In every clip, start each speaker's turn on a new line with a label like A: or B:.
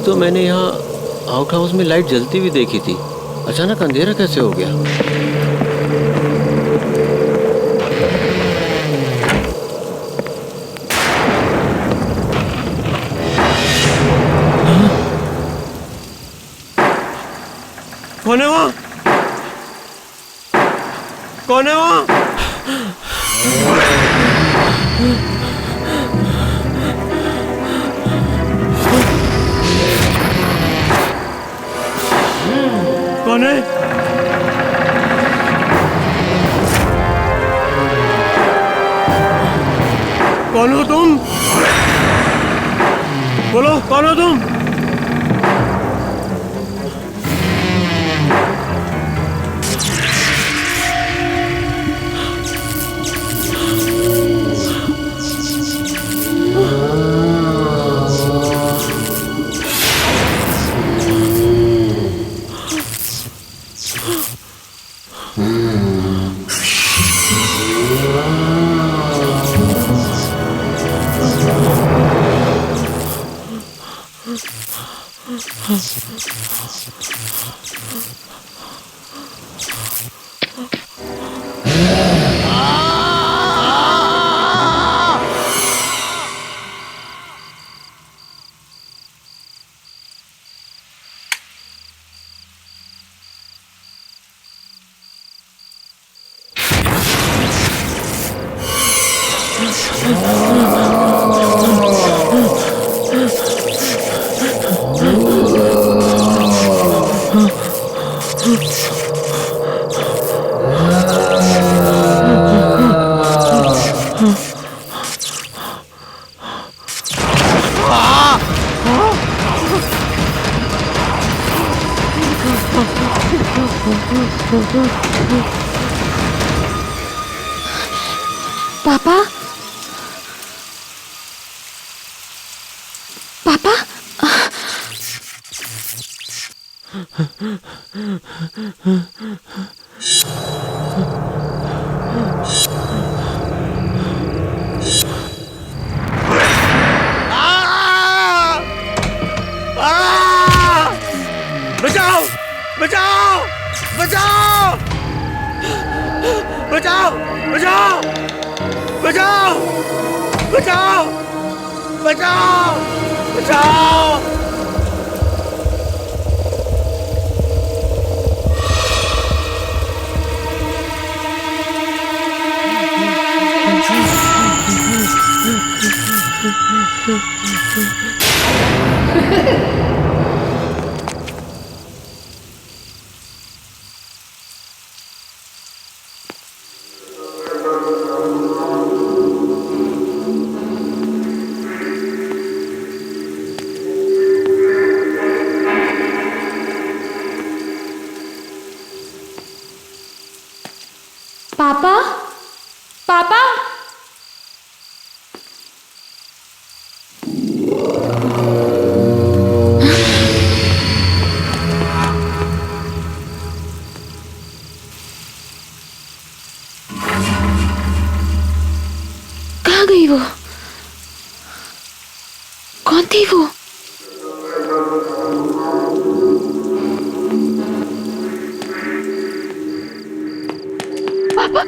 A: तो मैंने यहाँ आउट हाउस में लाइट जलती हुई देखी थी। अचानक अंधेरा कैसे हो गया? कौन है वहाँ? कौन है वहाँ? कौन है? कौन हो तुम? बोलो, कौन हो तुम?
B: पापा, पापा,
A: बचाओ! बचाओ! बचाओ! बचाओ! बचाओ! बचाओ! बचाओ! बचाओ! बचाओ!
B: पापा, पापा, कहाँ गई वो? कौन थी वो? पापा,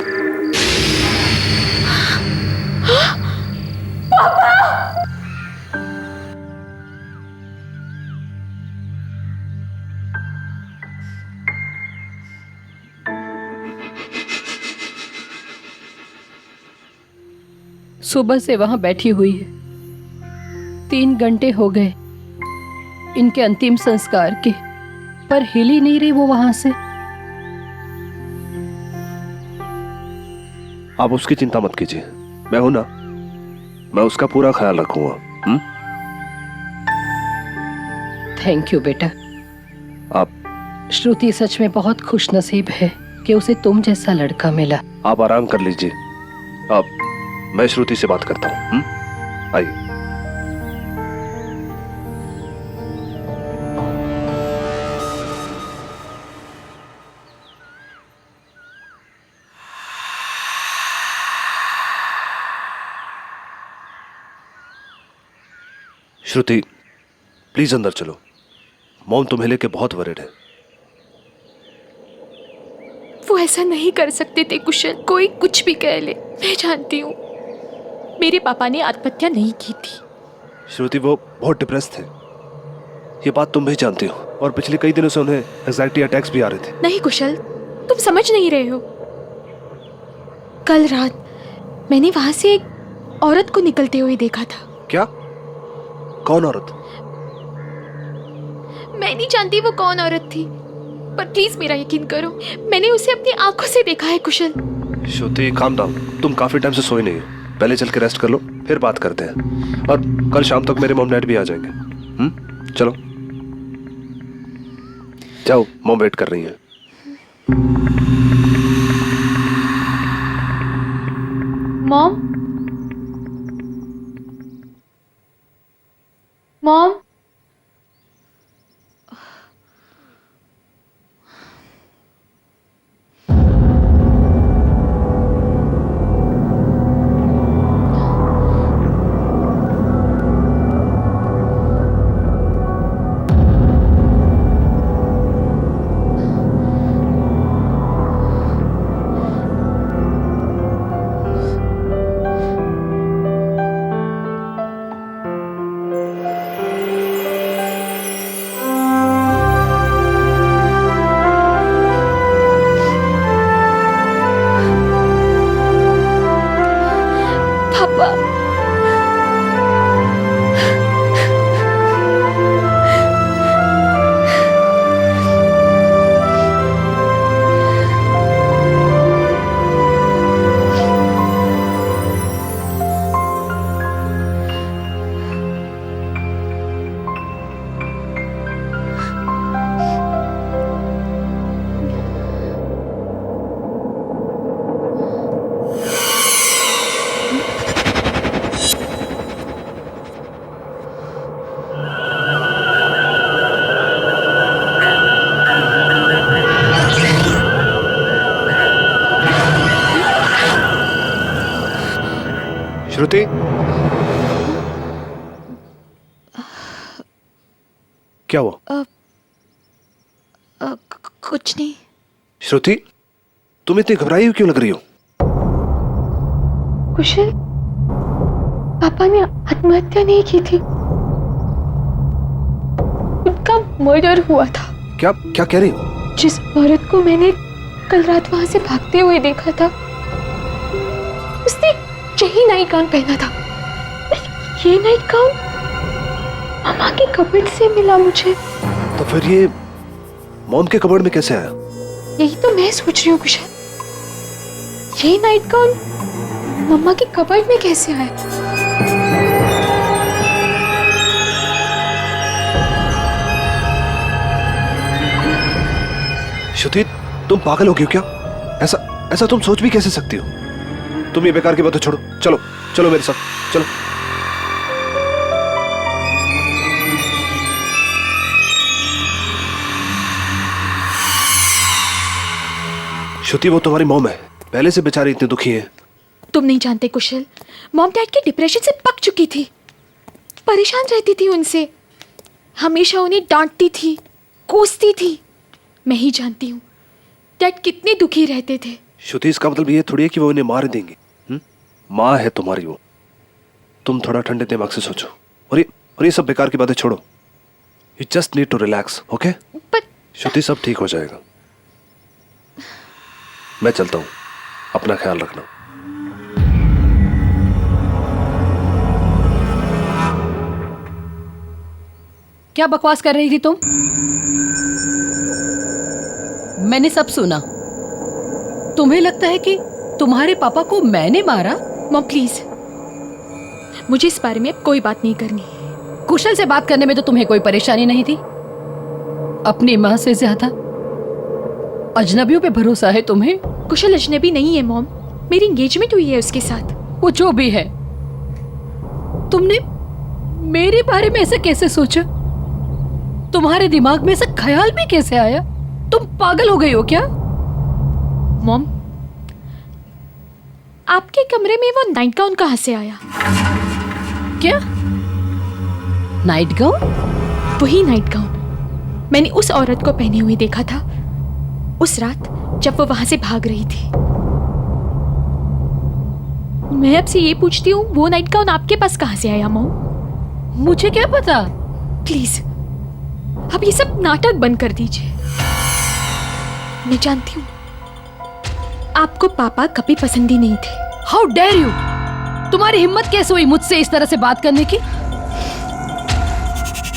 C: सुबह से वहां बैठी हुई है। 3 घंटे हो गए इनके अंतिम संस्कार के, पर हिल ही नहीं रही वो वहां से।
D: आप उसकी चिंता मत कीजिए, मैं हूं ना, मैं उसका पूरा ख्याल रखूंगा।
C: थैंक यू बेटा।
D: आप
C: श्रुति सच में बहुत खुश नसीब है कि उसे तुम जैसा लड़का मिला।
D: आप आराम कर लीजिए। आप मैं श्रुति से बात करता हूँ। आइए। श्रुति, प्लीज अंदर चलो। मॉम तुम्हें लेके बहुत वरिड है।
B: वो ऐसा नहीं कर सकते थे कुशल, कोई कुछ भी कह ले, मैं जानती हूँ। मेरे पापा ने आत्महत्या नहीं की थी।
D: श्रुति वो बहुत डिप्रेस थे, ये बात तुम भी जानती हो, और पिछले कई दिनों से उन्हें एंजाइटी अटैक्स भी आ रहे थे।
B: नहीं कुशल, तुम समझ नहीं रहे हो। कल रात मैंने वहां से एक औरत को निकलते हुए देखा था।
D: क्या? कौन औरत?
B: मैं नहीं जानती वो कौन औरत थी, पर प्लीज मेरा यकीन करो, मैंने उसे अपनी आंखों से देखा है कुशल।
D: श्रुति काम डाउन, तुम काफी टाइम से सोई नहीं हो, पहले चल के रेस्ट कर लो, फिर बात करते हैं। और कल शाम तक मेरे मॉम डैड भी आ जाएंगे। चलो जाओ, मॉम वेट कर रही है।
B: मॉम, मॉम, पापा,
D: श्रुति, क्या हुआ?
B: कुछ नहीं।
D: श्रुति, तुम इतनी घबराई हुई क्यों लग रही हो?
B: कुशल, पापा ने आत्महत्या नहीं की थी, उनका मर्डर हुआ था।
D: क्या क्या कह रही हो?
B: जिस औरत को मैंने कल रात वहां से भागते हुए देखा था, उसने यही नाइट गाउन पहना था। ये नाइट गाउन मामा के कबर्ड से मिला मुझे।
D: तो फिर ये मॉम के कबर्ड में कैसे आया?
B: यही तो मैं सोच रही हूँ कुशल, ये नाइट गाउन मम्मा के कबर्ड में कैसे आया?
D: श्रुति, तुम पागल हो गई हो क्या? ऐसा ऐसा तुम सोच भी कैसे सकती हो? तुम ये बेकार की बातें छोड़ो, चलो चलो मेरे साथ चलो। श्रुति, वो तुम्हारी मॉम है, पहले से बेचारी इतनी दुखी है।
B: तुम नहीं जानते कुशल, मॉम डैड के डिप्रेशन से पक चुकी थी, परेशान रहती थी उनसे, हमेशा उन्हें डांटती थी, कोसती थी। मैं ही जानती हूँ डैड कितने दुखी रहते थे।
D: श्रुति, इसका मतलब ये थोड़ी है कि वो इन्हें मार देंगे। माँ है तुम्हारी वो, तुम थोड़ा ठंडे दिमाग से सोचो, और ये सब बेकार की बातें छोड़ो। You just need to relax, okay? Shruti, सब ठीक हो जाएगा। मैं चलता हूँ, अपना ख्याल रखना।
C: क्या बकवास कर रही थी तुम? मैंने सब सुना। तुम्हें लगता है कि तुम्हारे पापा को मैंने मारा?
B: मॉम प्लीज, मुझे इस बारे में अब कोई बात नहीं करनी।
C: कुशल से बात करने में तो तुम्हें कोई परेशानी नहीं थी, अपनी माँ से ज्यादा अजनबियों पे भरोसा है तुम्हें।
B: कुशल अजनबी नहीं है मॉम, मेरी एंगेजमेंट हुई है उसके साथ।
C: वो जो भी है, तुमने मेरे बारे में ऐसे कैसे सोचा? तुम्हारे दिमाग में ऐसा ख्याल भी कैसे आया? तुम पागल हो गई हो क्या?
B: मॉम, आपके कमरे में वो नाइट गाउन कहाँ से आया?
C: क्या नाइट गाउन?
B: वही नाइट गाउन मैंने उस औरत को पहने हुए देखा था उस रात जब वो वहां से भाग रही थी। मैं आपसे ये पूछती हूँ, वो नाइट गाउन आपके पास कहां से आया मॉम?
C: मुझे क्या पता।
B: प्लीज अब ये सब नाटक बंद कर दीजिए। मैं जानती हूँ आपको पापा कभी पसंद ही नहीं थे।
C: How dare you! तुम्हारी हिम्मत कैसे हुई मुझसे इस तरह से बात करने की?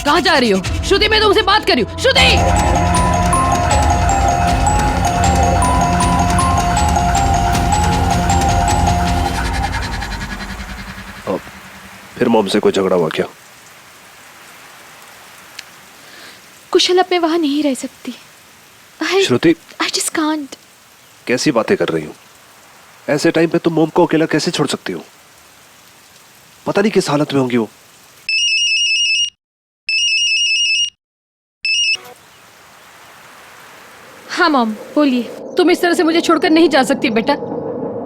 C: कहाँ जा रही हो? श्रुति, मैं तुमसे बात कर रही हूँ। श्रुति!
D: फिर मॉम से कोई झगड़ा हुआ क्या?
B: कुशल अब मैं वहां नहीं रह सकती।
D: श्रुति,
B: आई जस्ट कांट।
D: कैसी बातें कर रही हो? ऐसे टाइम पे तुम मॉम को अकेला कैसे छोड़ सकती हो? पता नहीं किस हालत में होंगी वो।
B: हाँ मॉम, बोलिए।
C: तुम इस तरह से मुझे छोड़कर नहीं जा सकती बेटा।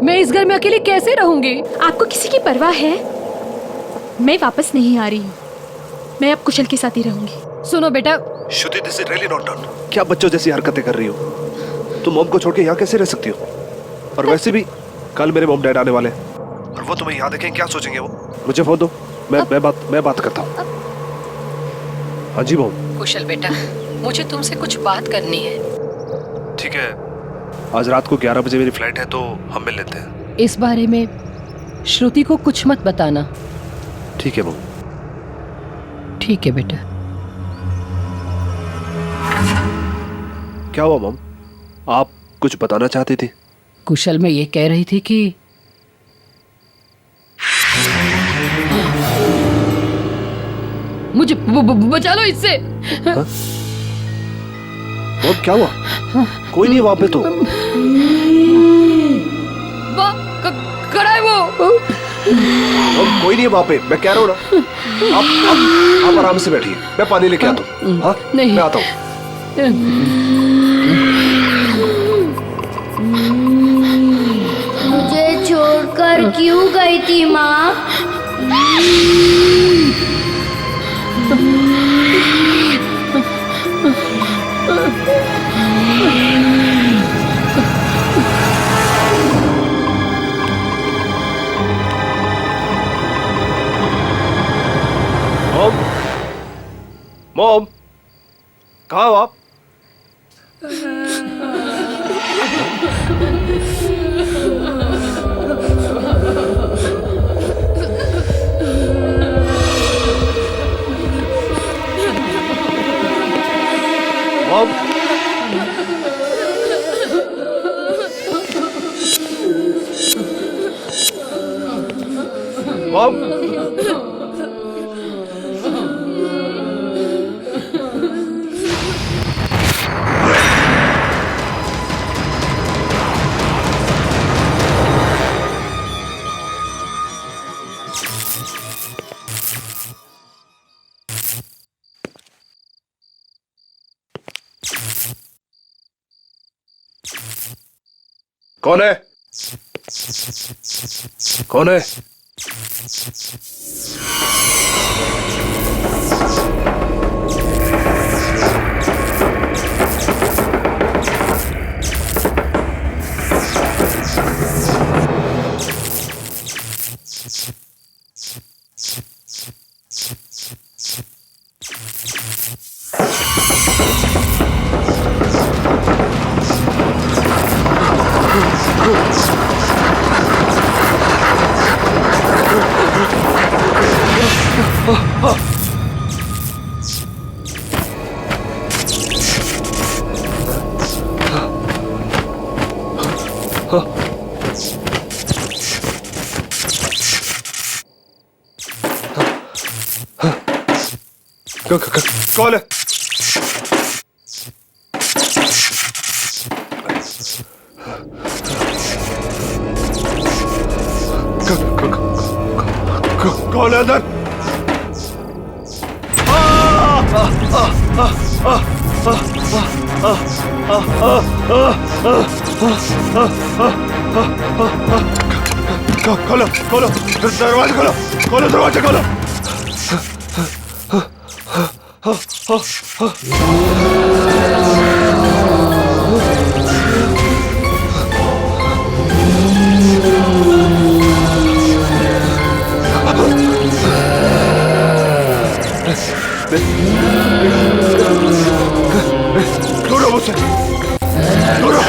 C: मैं इस घर में अकेली कैसे रहूंगी?
B: आपको किसी की परवाह है? मैं वापस नहीं आ रही हूँ। मैं अब कुशल के साथ ही रहूंगी।
C: सुनो बेटा,
D: Shruti, this is really not done. क्या बच्चों जैसी हरकतें कर रही हो? तुम मॉम को छोड़ के यहाँ कैसे रह सकती हो? और वैसे भी कल मेरे मॉम डैड आने वाले हैं और वो तुम्हें यहाँ देखें, क्या सोचेंगे वो? मुझे फोन दो, मैं बात करता हूँ। हाँ जी मॉम।
C: कुशल बेटा, मुझे तुमसे कुछ बात करनी है।
D: ठीक है, आज रात को 11 बजे मेरी फ्लाइट है तो हम मिल लेते हैं।
C: इस बारे में श्रुति को कुछ मत बताना।
D: ठीक है मॉम।
C: ठीक है बेटा।
D: क्या हुआ मॉम? आप कुछ बताना चाहती थी?
C: कुशल, मैं ये कह रही थी कि मुझे बचा लो इससे।
D: मॉम, क्या हुआ? कोई नहीं वहां पे तो।
C: खड़ा है वो।
D: मॉम, कोई नहीं है वहां पे, मैं कह रहा हूँ ना। आप आराम से बैठिए, मैं पानी लेके आता हूँ। हाँ,
C: नहीं।
D: मैं आता हूँ।
E: मुझे छोड़कर क्यों गई थी माँ?
D: मॉम, मॉम, कहाँ हो आप? मॉम, मॉम, कौन है? कौन है? कौन है? कौन है अंदर? खोलो खोलो दरवाजा खोलो, खोलो दरवाजा खोलो। छोड़ो मुझसे, छोड़ो।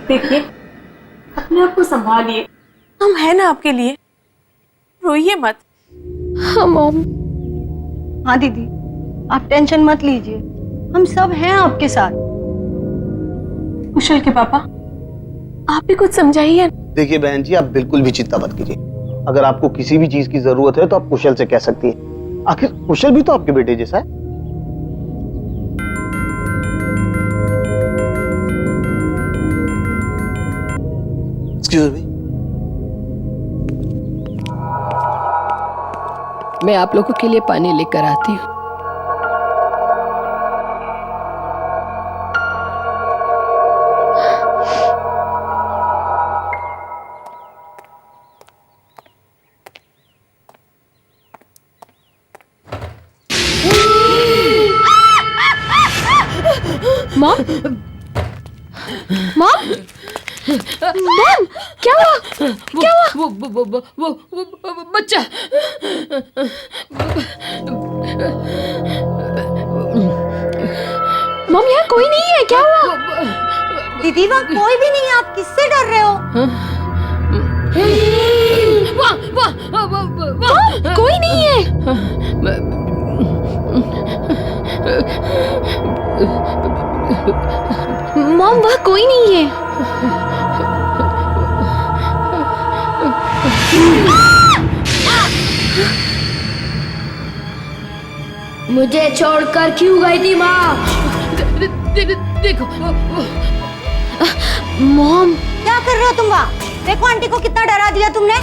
F: देखिए, अपने आप को संभालिए, हम हैं ना आपके लिए, रोइए मत।
B: हाँ मॉम।
G: हाँ दीदी, आप टेंशन मत लीजिए, हम सब हैं आपके साथ।
F: कुशल के पापा, आप भी कुछ समझाइए।
H: देखिए बहन जी, आप बिल्कुल भी चिंता मत कीजिए। अगर आपको किसी भी चीज की जरूरत है तो आप कुशल से कह सकती हैं। आखिर कुशल भी तो आपके बेटे जैसा है। Excuse me.
C: मैं आप लोगों के लिए पानी लेकर आती हूँ।
B: मॉम, मॉम, मॉम, क्या हुआ? क्या हुआ?
C: वो बच्चा।
B: मॉम, यहाँ कोई नहीं है, क्या हुआ?
G: दीदी वहाँ कोई भी नहीं है, आप किससे डर रहे हो?
B: मॉम, कोई नहीं है। मॉम, वहाँ कोई नहीं है।
E: मुझे छोड़कर क्यों गई थी माँ?
C: देखो
B: मॉम,
G: क्या कर रहे हो तुम वहाँ? देखो आंटी को कितना डरा दिया तुमने।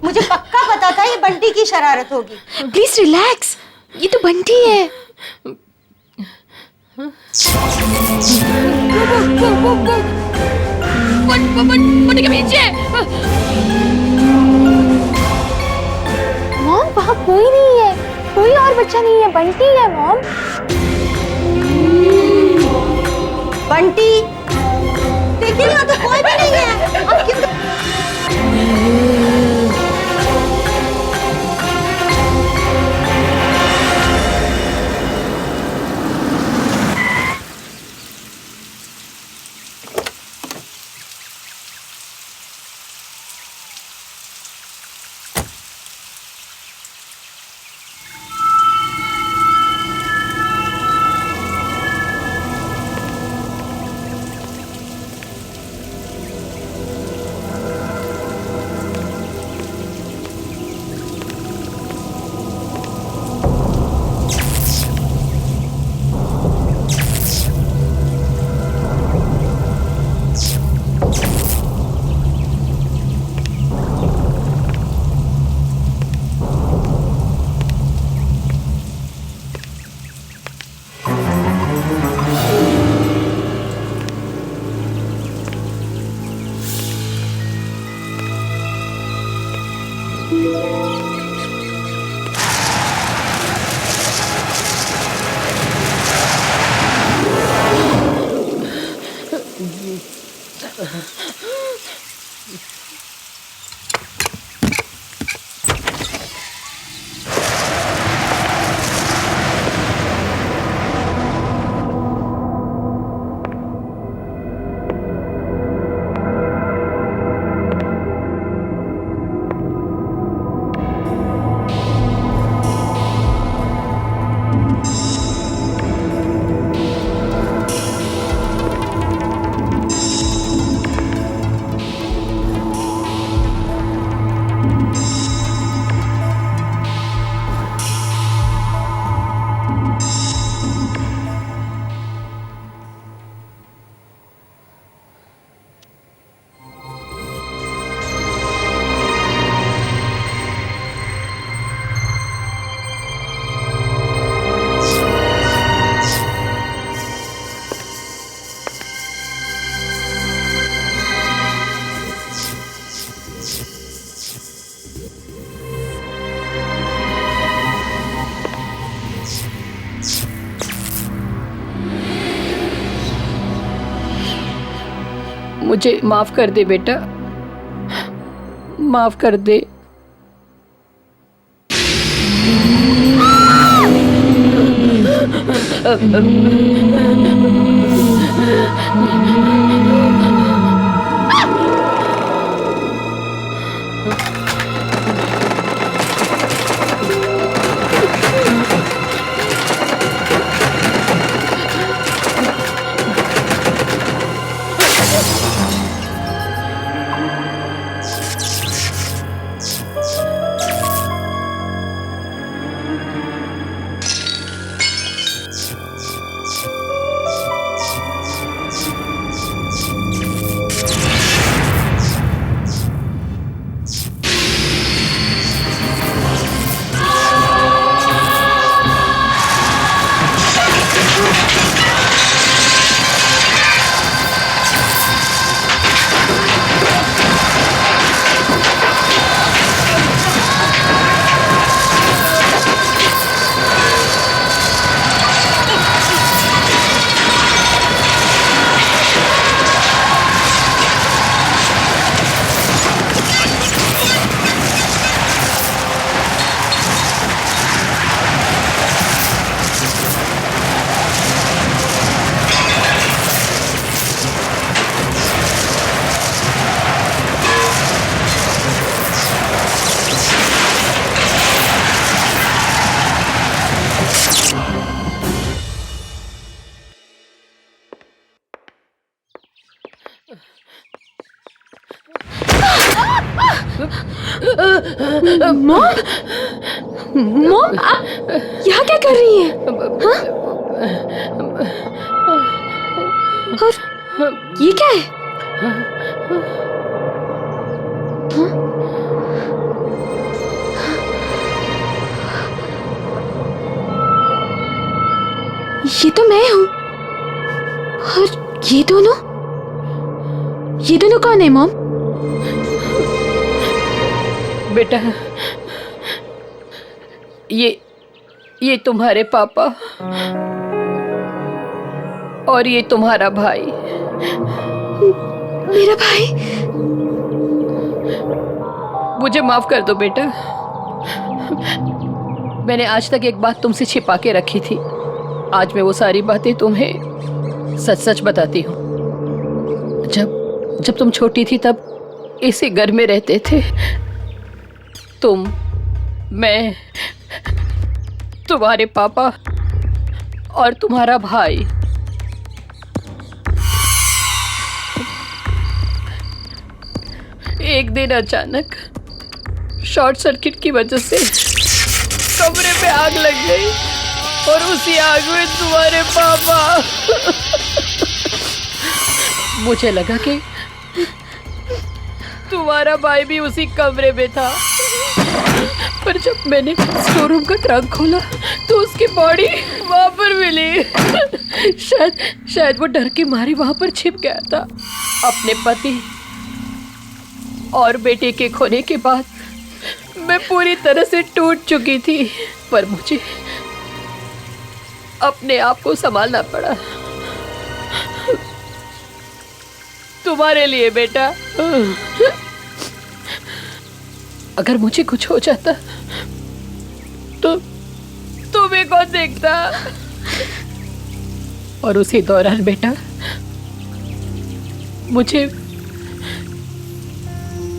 G: मुझे पक्का पता था ये बंटी की शरारत होगी।
B: प्लीज रिलैक्स, ये तो बंटी है।
C: बंटी के पीछे।
B: मॉम, वहाँ कोई नहीं है, कोई और बच्चा नहीं है, बंटी है मॉम।
G: बंटी, देखिए यहाँ तो कोई भी नहीं है। हम किस
C: मुझे माफ कर दे बेटा, माफ कर दे।
B: मॉम, मॉम, आप यहाँ क्या कर रही हैं? हाँ? और ये क्या है? हाँ? ये तो मैं हूँ। और ये दोनों कौन है मॉम?
C: बेटा, ये तुम्हारे पापा और ये तुम्हारा भाई।
B: मेरा भाई?
C: मुझे माफ कर दो बेटा, मैंने आज तक एक बात तुमसे छिपा के रखी थी। आज मैं वो सारी बातें तुम्हें सच सच बताती हूँ। जब तुम छोटी थी तब इसी घर में रहते थे। तुम, मैं, तुम्हारे पापा और तुम्हारा भाई। एक दिन अचानक शॉर्ट सर्किट की वजह से कमरे में आग लग गई और उसी आग में तुम्हारे पापा। मुझे लगा कि तुम्हारा भाई भी उसी कमरे में था, पर जब मैंने स्टोर रूम का ट्रंक खोला तो उसकी बॉडी वहां पर मिली। शायद वो डर के मारे वहां पर छिप गया था। अपने पति और बेटे के खोने के बाद मैं पूरी तरह से टूट चुकी थी, पर मुझे अपने आप को संभालना पड़ा। तुम्हारे लिए बेटा। अगर मुझे कुछ हो जाता तो तुम्हें कौन देखता? और उसी दौरान बेटा मुझे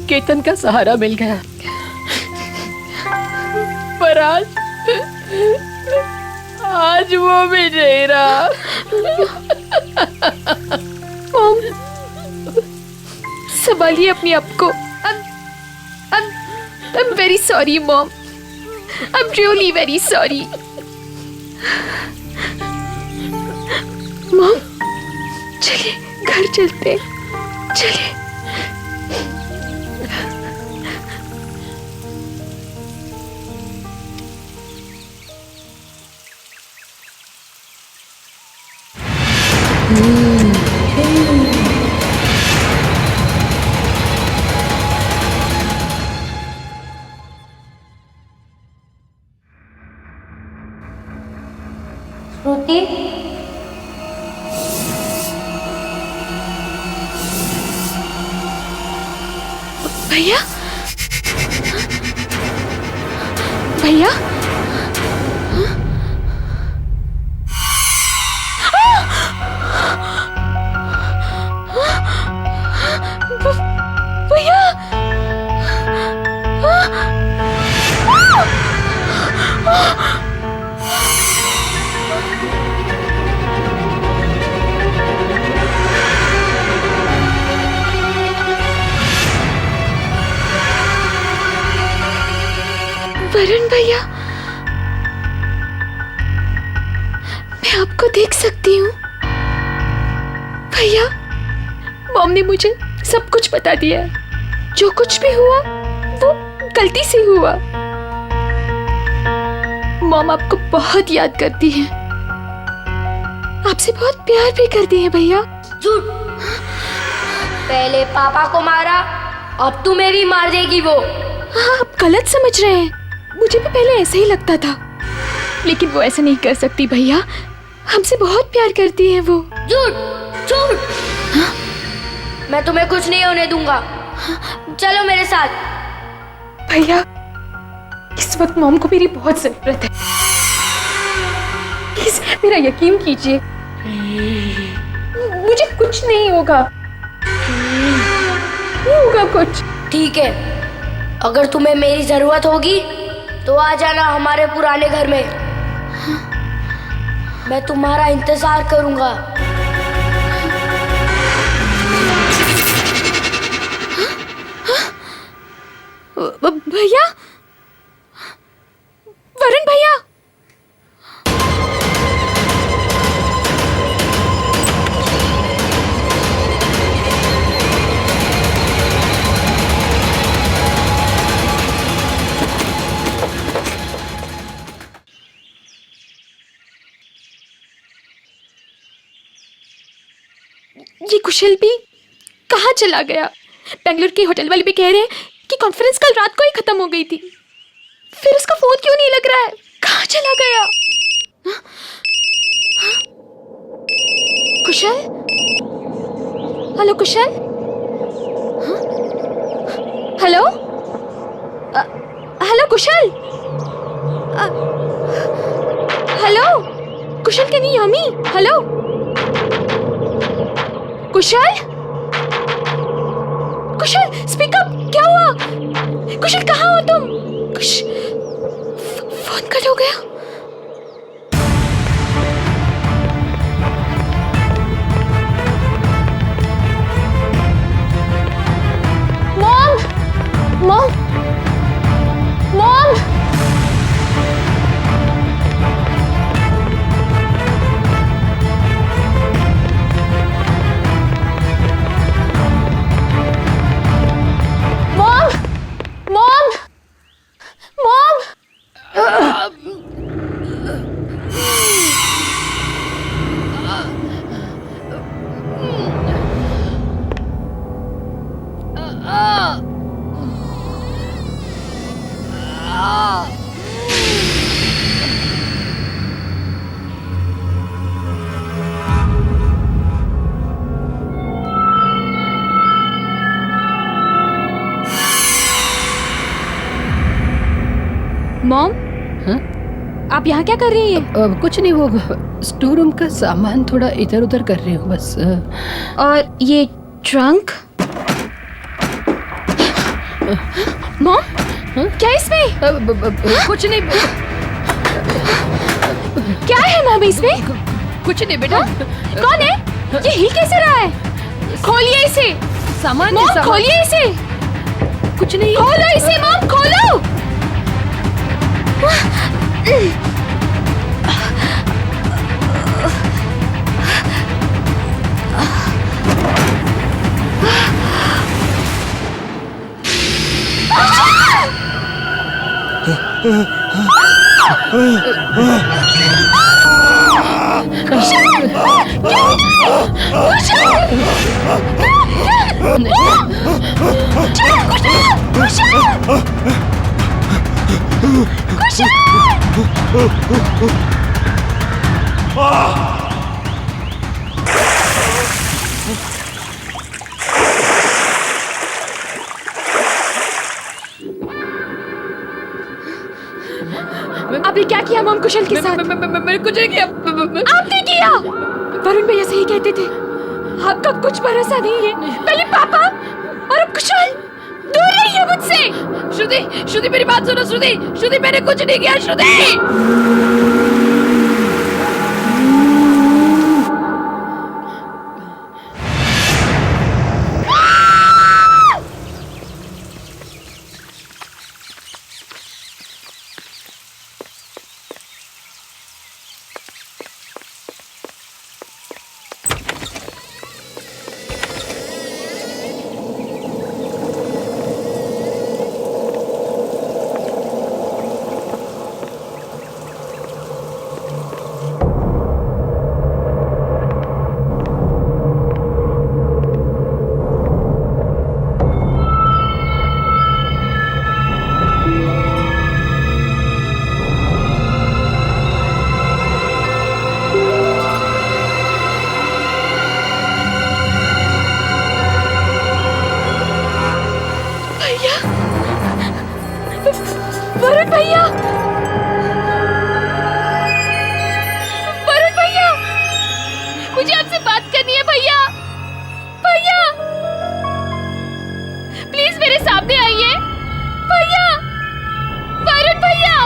C: केतन का सहारा मिल गया, पर आज वो भी नहीं रहा।
B: मॉम, संभालिए अपने आप को। I'm very sorry, Mom. I'm really very sorry. Mom, चलिए घर चलते, चलिए।
E: श्रुति,
B: भैया, भैया, भैया, वरुण भैया, मैं आपको देख सकती हूँ। भैया, मॉम ने मुझे सब कुछ बता दिया है। जो कुछ भी हुआ वो गलती से हुआ। मॉम आपको बहुत याद करती है, आपसे बहुत प्यार भी करती है भैया।
E: झूठ। पहले पापा को मारा, अब तुम्हें भी मार देगी वो।
B: हाँ, आप गलत समझ रहे हैं। मुझे भी पहले ऐसा ही लगता था, लेकिन वो ऐसा नहीं कर सकती भैया। हमसे बहुत प्यार करती है वो।
E: झूठ, झूठ। हाँ? मैं तुम्हें कुछ नहीं होने दूंगा। चलो मेरे साथ।
B: भैया, इस वक्त मॉम को मेरी बहुत जरूरत है। प्लीज मेरा यकीन कीजिए, मुझे कुछ नहीं होगा, नहीं होगा कुछ।
E: ठीक है, अगर तुम्हें मेरी जरूरत होगी तो आ जाना हमारे पुराने घर में। मैं तुम्हारा इंतजार करूंगा।
B: भैया, वरुण भैया, ये कुशल भी कहाँ चला गया? बेंगलुरु के होटल वाले भी कह रहे हैं कि कॉन्फ्रेंस कल रात को ही खत्म हो गई थी। फिर उसका फोन क्यों नहीं लग रहा है? कहाँ चला गया? Kushal, hello Kushal, hello, hello Kushal, hello Kushal, can you hear me? Hello Kushal, Kushal speak up, क्या हुआ? कुशल कहाँ हो तुम? फोन कट हो गया। मॉम, मॉम, मॉम, मॉम,
C: हाँ?
B: आप यहाँ क्या कर रही हैं?
C: कुछ नहीं, वो स्टोर रूम का सामान थोड़ा इधर उधर कर रही हूँ बस।
B: और ये ट्रंक? मॉम, क्या इसमें?
C: कुछ नहीं,
B: क्या है मॉम इसमें?
C: कुछ नहीं बेटा।
B: कौन है? ये हिल कैसे रहा है? खोलिए इसे।
C: सामान
B: मॉम,
C: है, सामान।
B: खोलिए इसे।
C: कुछ नहीं।
B: खोलो इसे मॉम, खोलो। आपने क्या किया मॉम कुशल के साथ?
C: मैंने कुछ नहीं किया।
B: आपने किया। वरुण भैया सही कहते थे, आपका कुछ भरोसा नहीं है। पहले पापा और अब कुशल। दूर रहिए मुझसे।
C: श्रुति मेरी बात सुनो। श्रुति मैंने कुछ नहीं किया। श्रुति
B: वरुण भैया, वरुण भैया, मुझे आपसे बात करनी है भैया। भैया प्लीज मेरे सामने आइए। भैया, वरुण भैया।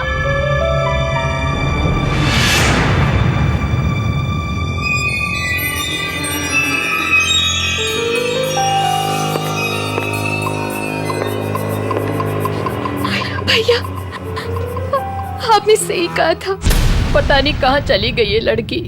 B: भैया, आपने सही कहा था।
C: पता नहीं कहाँ चली गई ये लड़की।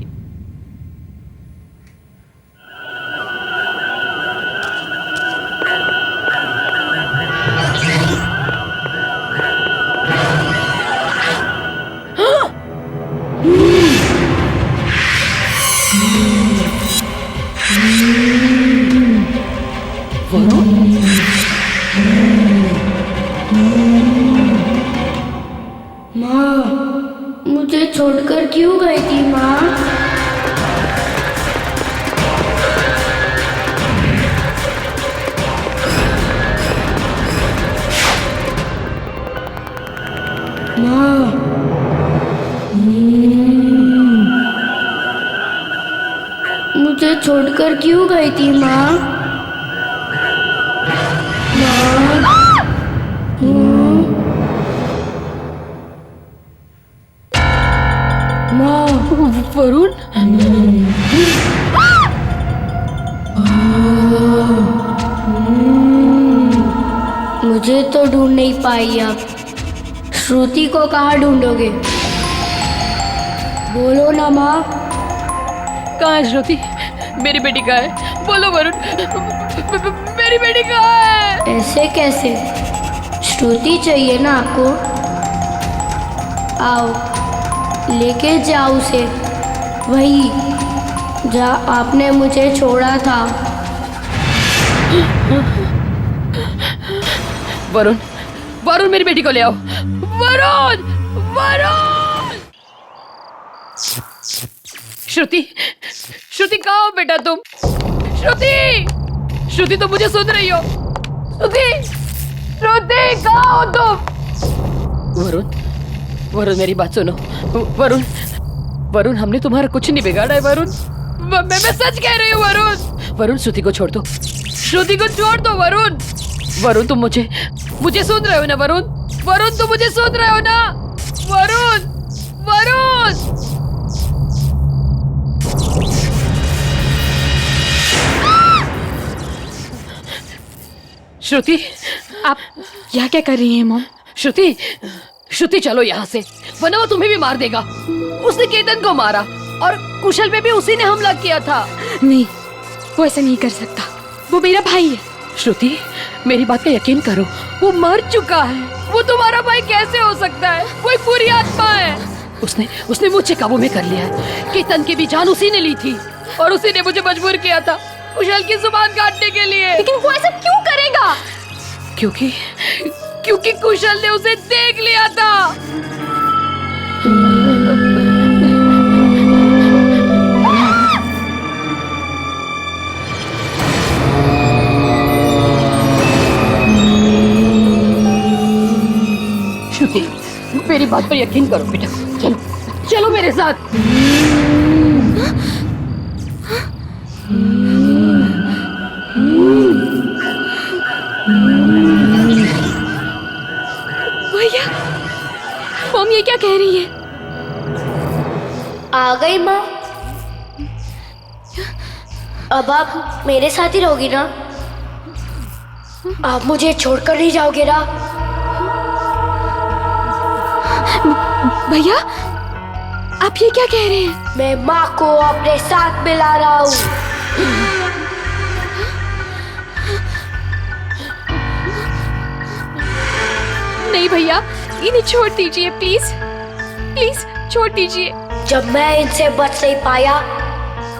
E: मुझे छोड़कर क्यों गई थी माँ? मुझे छोड़कर क्यों गई थी माँ?
C: वरुण,
E: मुझे तो ढूंढ नहीं पाई अब। श्रुति को कहाँ ढूंढोगे? बोलो ना माँ।
C: कहाँ है श्रुति? मेरी बेटी कहाँ है? बोलो वरुण, मेरी बेटी कहाँ है?
E: ऐसे कैसे? श्रुति चाहिए ना आपको? आओ लेके जाओ उसे, वही जहाँ आपने मुझे छोड़ा था।
C: वरुण, वरुण मेरी बेटी को ले आओ। वरुण, वरुण। श्रुति कहाँ हो बेटा तुम? श्रुति तुम मुझे सुन रही हो? श्रुति कहाँ हो तुम? वरुण मेरी बात सुनो। वरुण वरुण हमने तुम्हारा कुछ नहीं बिगाड़ा है वरुण। मैं सच कह रही हूँ वरुण। वरुण श्रुति को छोड़ दो, श्रुति को छोड़ दो वरुण। वरुण तुम मुझे सुन रहे हो ना वरुण? वरुण तुम मुझे सुन रहे हो ना? वरुण वरुण श्रुति
B: आप यहाँ क्या कर रही हैं मॉम?
C: श्रुति श्रुति चलो यहाँ से, वरना वो तुम्हें भी मार देगा। उसने केतन को मारा और कुशल पे भी उसी ने हमला किया था।
B: नहीं, वो ऐसा नहीं कर सकता, वो मेरा भाई है।
C: श्रुति मेरी बात का यकीन करो, वो मर चुका है। वो तुम्हारा भाई कैसे हो सकता है? वो एक बुरी आत्मा है। उसने मुझे काबू में कर लिया है। केतन की भी जान उसी ने ली थी और उसी ने मुझे मजबूर किया था कुशल की जुबान काटने के लिए।
B: लेकिन वो ऐसा क्यों करेगा?
C: क्योंकि कुशल ने उसे देख लिया था। श्रुति मेरी बात पर यकीन करो बेटा, चलो चलो मेरे साथ।
B: भैया, मॉम ये क्या कह रही है?
E: आ गई माँ। अब आप मेरे साथ ही रहोगी ना? आप मुझे छोड़कर नहीं जाओगे ना?
B: भैया, आप ये क्या कह रहे हैं?
E: मैं माँ को अपने साथ मिला रहा हूँ।
B: नहीं भैया, इन्हें छोड़ दीजिए प्लीज, प्लीज छोड़ दीजिए।
E: जब मैं इनसे बच नहीं पाया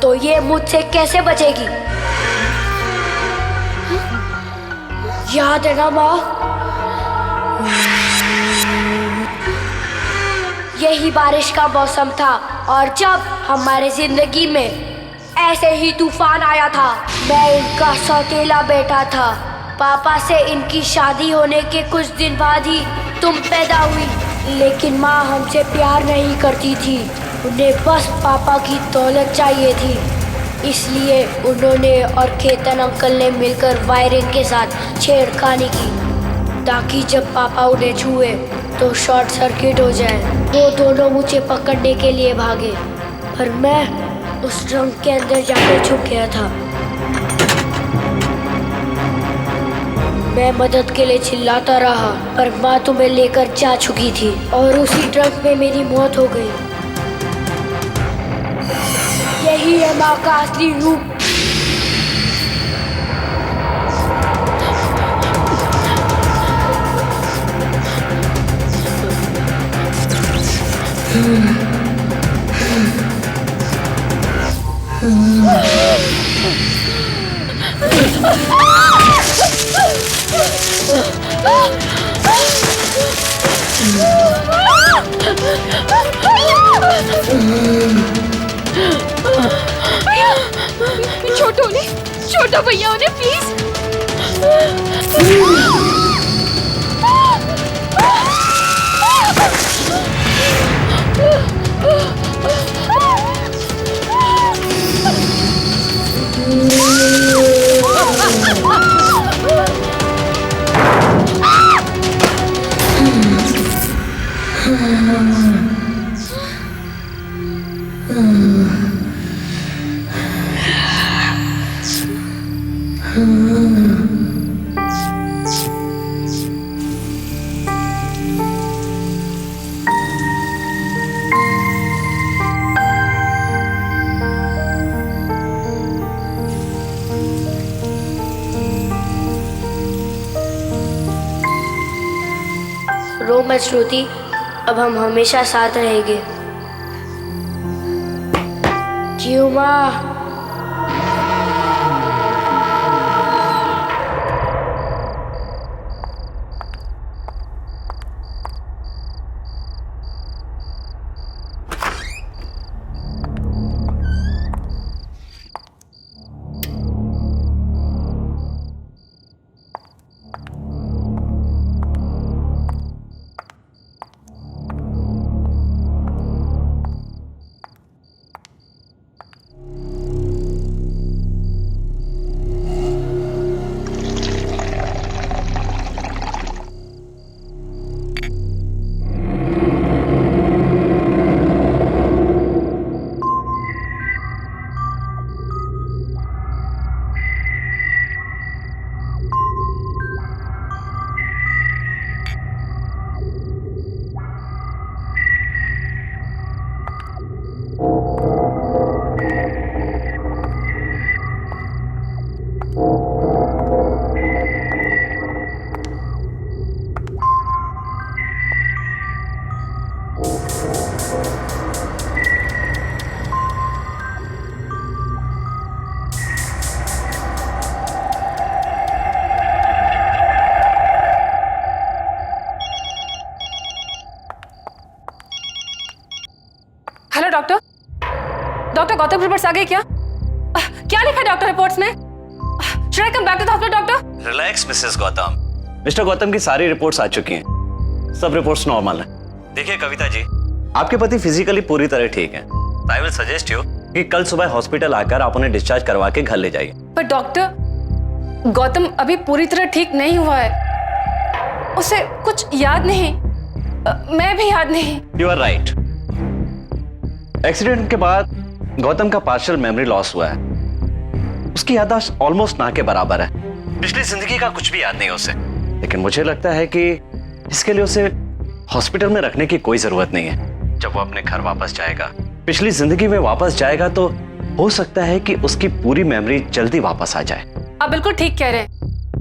E: तो ये मुझसे कैसे बचेगी? याद है ना माँ? यही बारिश का मौसम था और जब हमारे जिंदगी में ऐसे ही तूफान आया था। मैं इनका सौतेला बेटा था। पापा से इनकी शादी होने के कुछ दिन बाद ही तुम पैदा हुई, लेकिन माँ हमसे प्यार नहीं करती थी। उन्हें बस पापा की दौलत चाहिए थी, इसलिए उन्होंने और केतन अंकल ने मिलकर वायरिंग के साथ छेड़खानी की ताकि जब पापा उन्हें छुए तो शॉर्ट सर्किट हो जाए। वो दोनों मुझे पकड़ने के लिए भागे, पर मैं उस ट्रंक के अंदर जाकर छुप गया था। मैं मदद के लिए चिल्लाता रहा, पर माँ तुम्हें लेकर जा चुकी थी और उसी ट्रंक में मेरी मौत हो गई। यही है माँ का असली रूप।
B: छोटो भैया उन्हें प्लीज। रो मत श्रुति, अब हम हमेशा साथ रहेंगे। क्यों माँ?
C: गौतम रिपोर्ट्स आ गए क्या? क्या लिखा है डॉक्टर रिपोर्ट्स में? Should I come back to the hospital, doctor?
I: Relax Mrs Gautam. Mister Gautam की सारी रिपोर्ट्स आ चुकी हैं। सब रिपोर्ट्स नॉर्मल है। देखिए कविता जी, आपके पति फिजिकली पूरी तरह ठीक हैं। आई विल सजेस्ट यू कि कल सुबह हॉस्पिटल आकर आप उन्हें डिस्चार्ज करवा के घर ले जाइए।
C: पर डॉक्टर, गौतम अभी पूरी तरह ठीक नहीं हुआ है। उसे कुछ याद नहीं, मैं भी याद नहीं।
I: You are right. एक्सीडेंट के बाद गौतम का पार्शियल मेमोरी लॉस हुआ है। उसकी याददाश्त ऑलमोस्ट ना के बराबर है। पिछली जिंदगी का कुछ भी याद नहीं उसे। लेकिन मुझे लगता है कि इसके लिए उसे हॉस्पिटल में रखने की कोई जरूरत नहीं है। जब वो अपने घर वापस जाएगा, पिछली जिंदगी में वापस जाएगा, तो हो सकता है कि उसकी पूरी मेमोरी जल्दी वापस आ जाए।
C: आप बिल्कुल ठीक कह रहे हैं।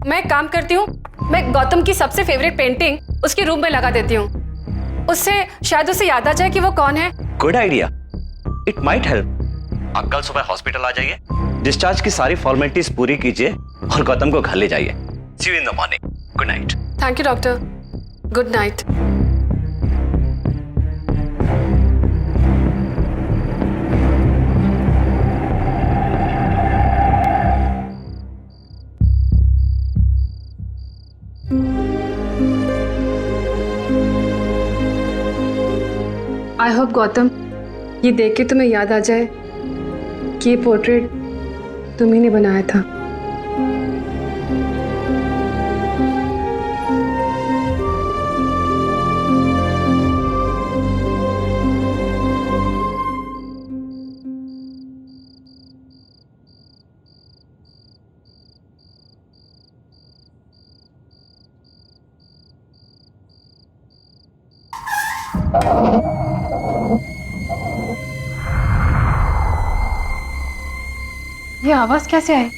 C: मैं एक काम करती हूँ, मैं गौतम की सबसे फेवरेट पेंटिंग उसके रूम में लगा देती हूँ। उससे शायद उसे याद आ जाए कि वो कौन है।
I: Good idea, it might help. आप कल सुबह हॉस्पिटल आ जाइए, डिस्चार्ज की सारी फॉर्मेलिटीज पूरी कीजिए और गौतम को घर ले जाइए। See you in the morning. Good night.
C: Thank you doctor. Good night. I hope Gautam, ये देख के तुम्हें याद आ जाए कि ये पोर्ट्रेट तुम्ही ने बनाया था। ये आवाज कैसे आई?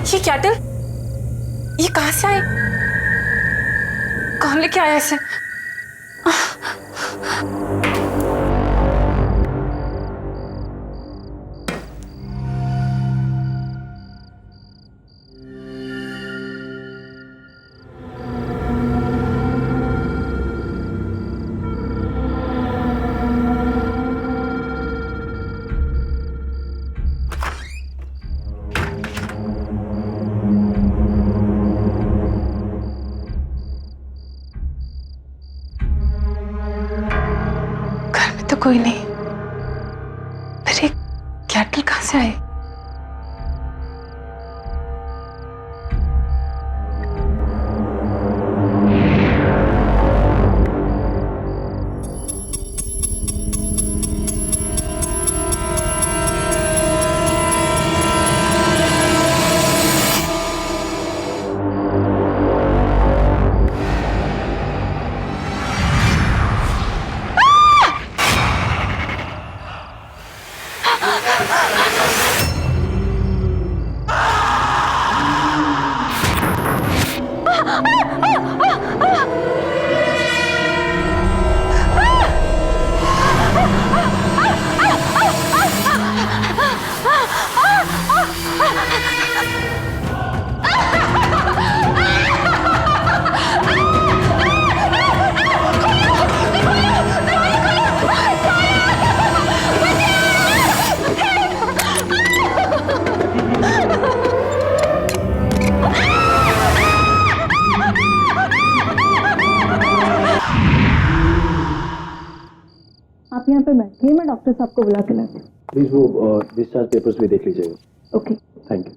C: ये कैटल, ये कहां से आए? कौन लेके आया इसे? तो कोई नहीं, फिर ये कैटल कहां से आए?
F: आप यहाँ पे बैठिए, मैं डॉक्टर साहब को बुला के लाती हूँ।
J: प्लीज वो डिस्चार्ज पेपर्स भी देख लीजिएगा।
F: Okay.
J: Thank you.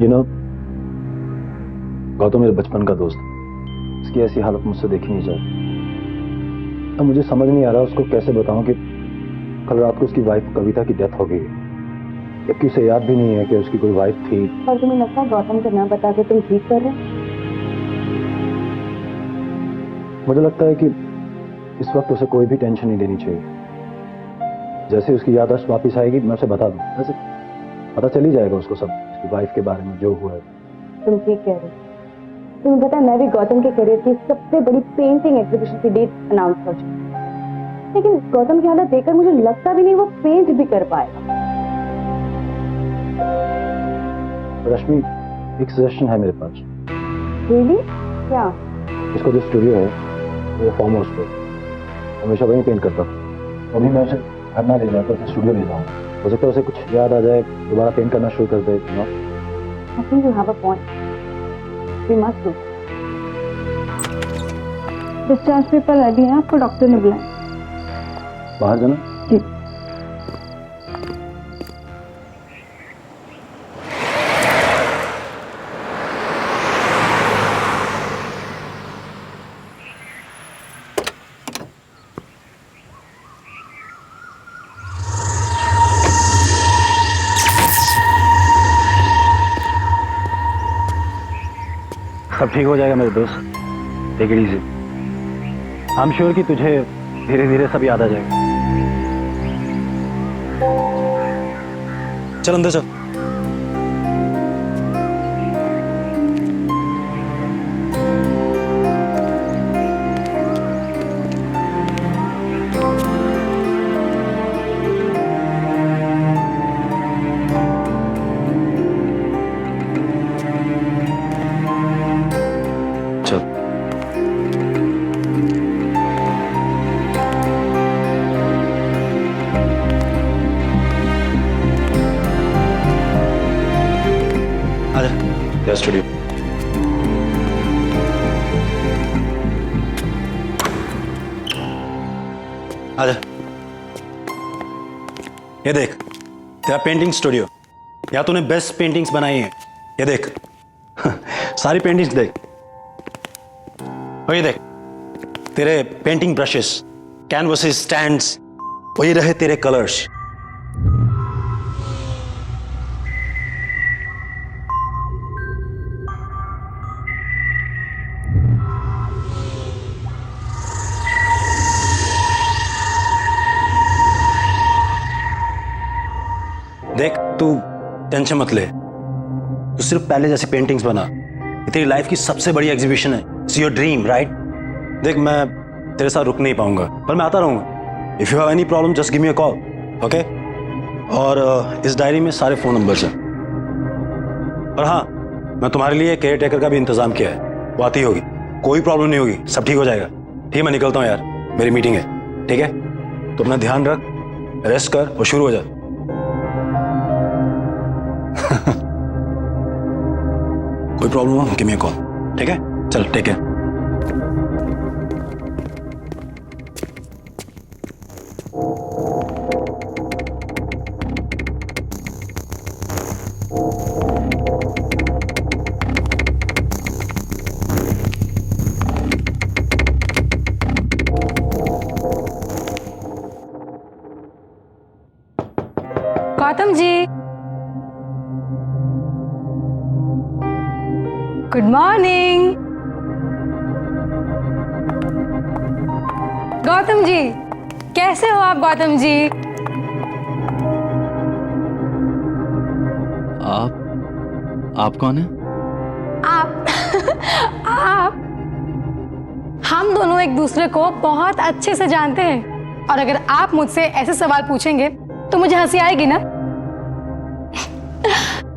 J: You know, Gautam मेरे बचपन का दोस्त है। इसकी ऐसी हालत मुझसे देखी नहीं जाती। अब मुझे समझ नहीं आ रहा उसको कैसे बताऊं कि कल रात को उसकी वाइफ कविता की डेथ हो गई, जबकि उसे याद भी नहीं है कि उसकी कोई वाइफ थी।
F: और तुम्हें लगता है गौतम को ना बता के तुम ठीक कर रहे हो?
J: मुझे लगता है कि इस वक्त उसे कोई भी टेंशन नहीं लेनी चाहिए। जैसे उसकी याददाश्त वापस आएगी मैं उसे बता दूं, वैसे पता चल ही जाएगा उसको सब, उसकी वाइफ के बारे में जो हुआ है।
F: तुम ठीक कह रहे हो। तुम्हें पता है मैं भी गौतम के करियर की सबसे बड़ी पेंटिंग एग्जीबिशन की डेट अनाउंस कर चुकी हूं। लेकिन गौतम की हालत देखकर मुझे लगता भी नहीं वो पेंट भी कर पाएगा।
J: रश्मि, एक सजेशन है मेरे पास।
F: रियली? क्या?
J: इसको जो स्टूडियो है वो फार्म हाउस पे, हमेशा वहीं पेंट करता था। अभी मैं उसे घर ना ले जाकर उसे स्टूडियो ले जाऊँ, हो सकता है उसे कुछ याद आ जाए, दोबारा पेंट करना शुरू कर दे।
F: I think you have a point. We must do. Discharge paper ready है, आपको डॉक्टर ने बुलाया।
J: बाहर जाना?
F: जी।
J: सब ठीक हो जाएगा मेरे दोस्त, take it easy. I am sure कि तुझे धीरे धीरे सब याद आ जाएगा। चल अंदर चल। स्टूडियो आजा। ये देख तेरा पेंटिंग स्टूडियो, या तूने बेस्ट पेंटिंग्स बनाई हैं। ये देख सारी पेंटिंग्स देख, और ये देख तेरे पेंटिंग ब्रशेस, कैनवसेस, स्टैंड्स, वही रहे तेरे कलर्स। देख तू टेंशन मत ले, तू सिर्फ पहले जैसी पेंटिंग्स बना। ये तेरी लाइफ की सबसे बड़ी एग्जीबिशन है, इट्स योर ड्रीम राइट। देख मैं तेरे साथ रुक नहीं पाऊंगा, पर मैं आता रहूंगा। If you have any problem just give me a call, okay. और इस डायरी में सारे फोन नंबर्स हैं। और हाँ, मैं तुम्हारे लिए केयर टेकर का भी इंतजाम किया है, वो आती होगी, कोई प्रॉब्लम नहीं होगी, सब ठीक हो जाएगा। ठीक है, मैं निकलता हूँ यार, मेरी मीटिंग है। ठीक है, तो अपना ध्यान रख, रेस्ट कर और शुरू हो जा। कोई प्रॉब्लम हो गिव मी अ कॉल, ठीक है। चल take care.
K: Gautam ji, good morning. Gautam ji, कैसे हो आप गौतम जी?
L: आप कौन है?
K: आप हम दोनों एक दूसरे को बहुत अच्छे से जानते हैं, और अगर आप मुझसे ऐसे सवाल पूछेंगे तो मुझे हंसी आएगी ना।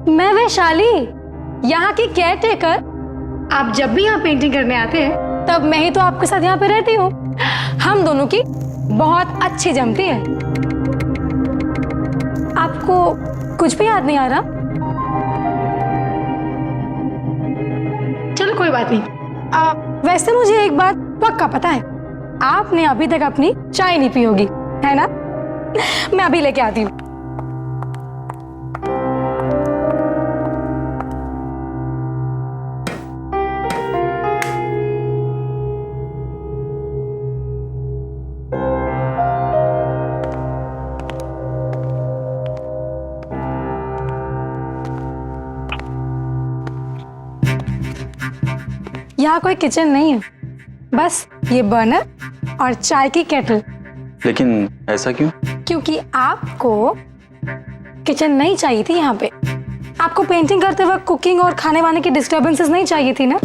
K: मैं वैशाली, यहाँ की केयर टेकर। आप जब भी यहाँ पेंटिंग करने आते हैं तब मैं ही तो आपके साथ यहाँ पे रहती हूँ। हम दोनों की बहुत अच्छी जमती है। आपको कुछ भी याद नहीं आ रहा? बात नहीं। वैसे मुझे एक बात पक्का पता है, आपने अभी तक अपनी चाय नहीं पी होगी, है ना? मैं अभी लेके आती हूँ। यहाँ कोई किचन नहीं है, बस ये बर्नर और चाय की केटल।
L: लेकिन ऐसा क्यों?
K: क्योंकि आपको किचन नहीं चाहिए थी यहाँ पे। आपको पेंटिंग करते वक्त कुकिंग और खाने वाने की डिस्टरबेंसेस नहीं चाहिए थी ना,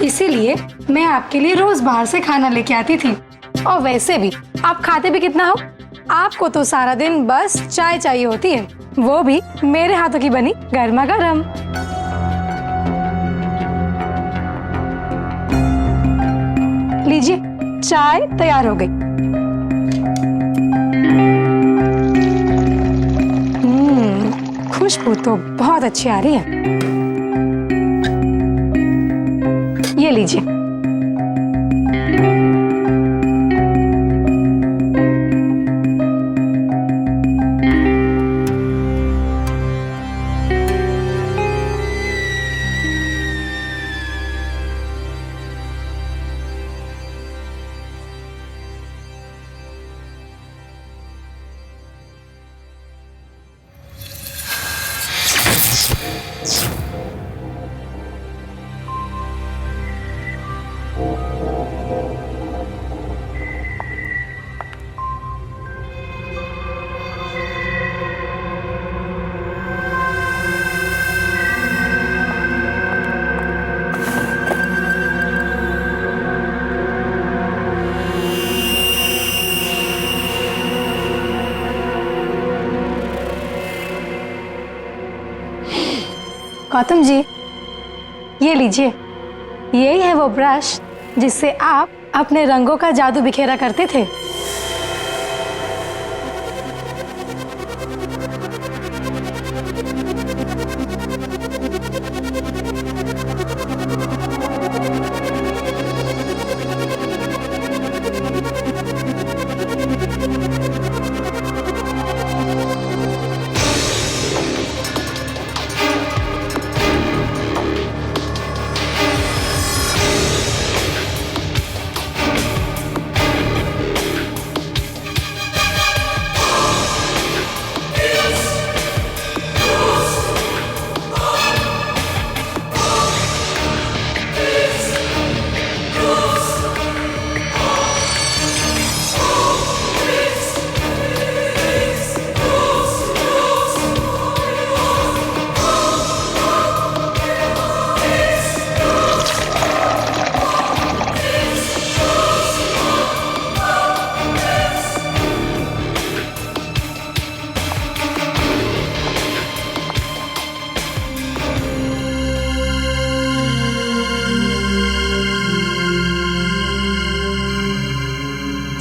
K: इसीलिए मैं आपके लिए रोज बाहर से खाना लेके आती थी। और वैसे भी आप खाते भी कितना हो, आपको तो सारा दिन बस चाय चाहिए होती है, वो भी मेरे हाथों की बनी गर्मा गर्म। लीजिए, चाय तैयार हो गई। खुशबू तो बहुत अच्छी आ रही है। ये लीजिए। गौतम जी, ये लीजिए, यही है वो ब्रश जिससे आप अपने रंगों का जादू बिखेरा करते थे।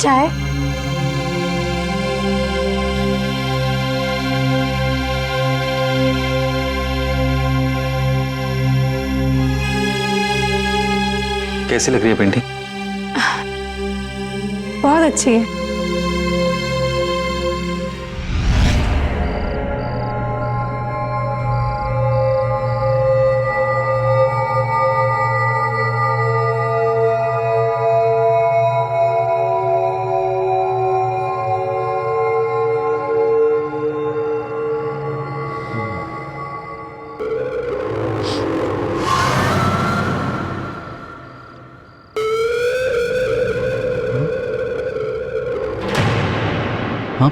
K: चाय?
L: कैसी लग रही है पेंटिंग?
K: बहुत अच्छी है।
L: हाँ?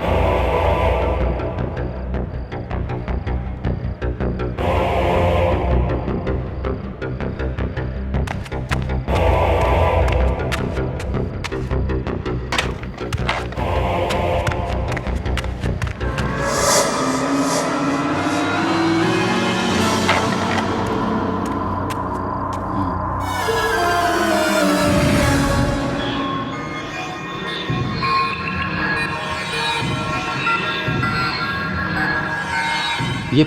L: ये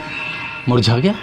L: मुरझा गया?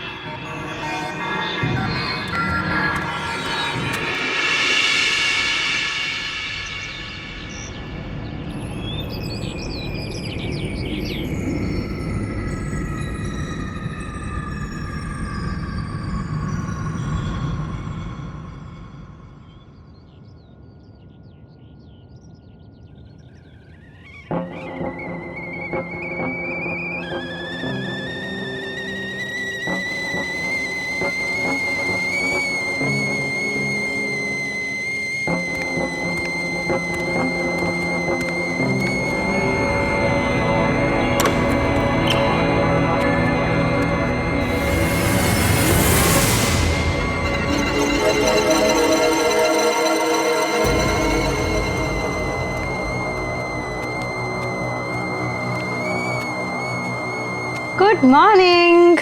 K: Good morning.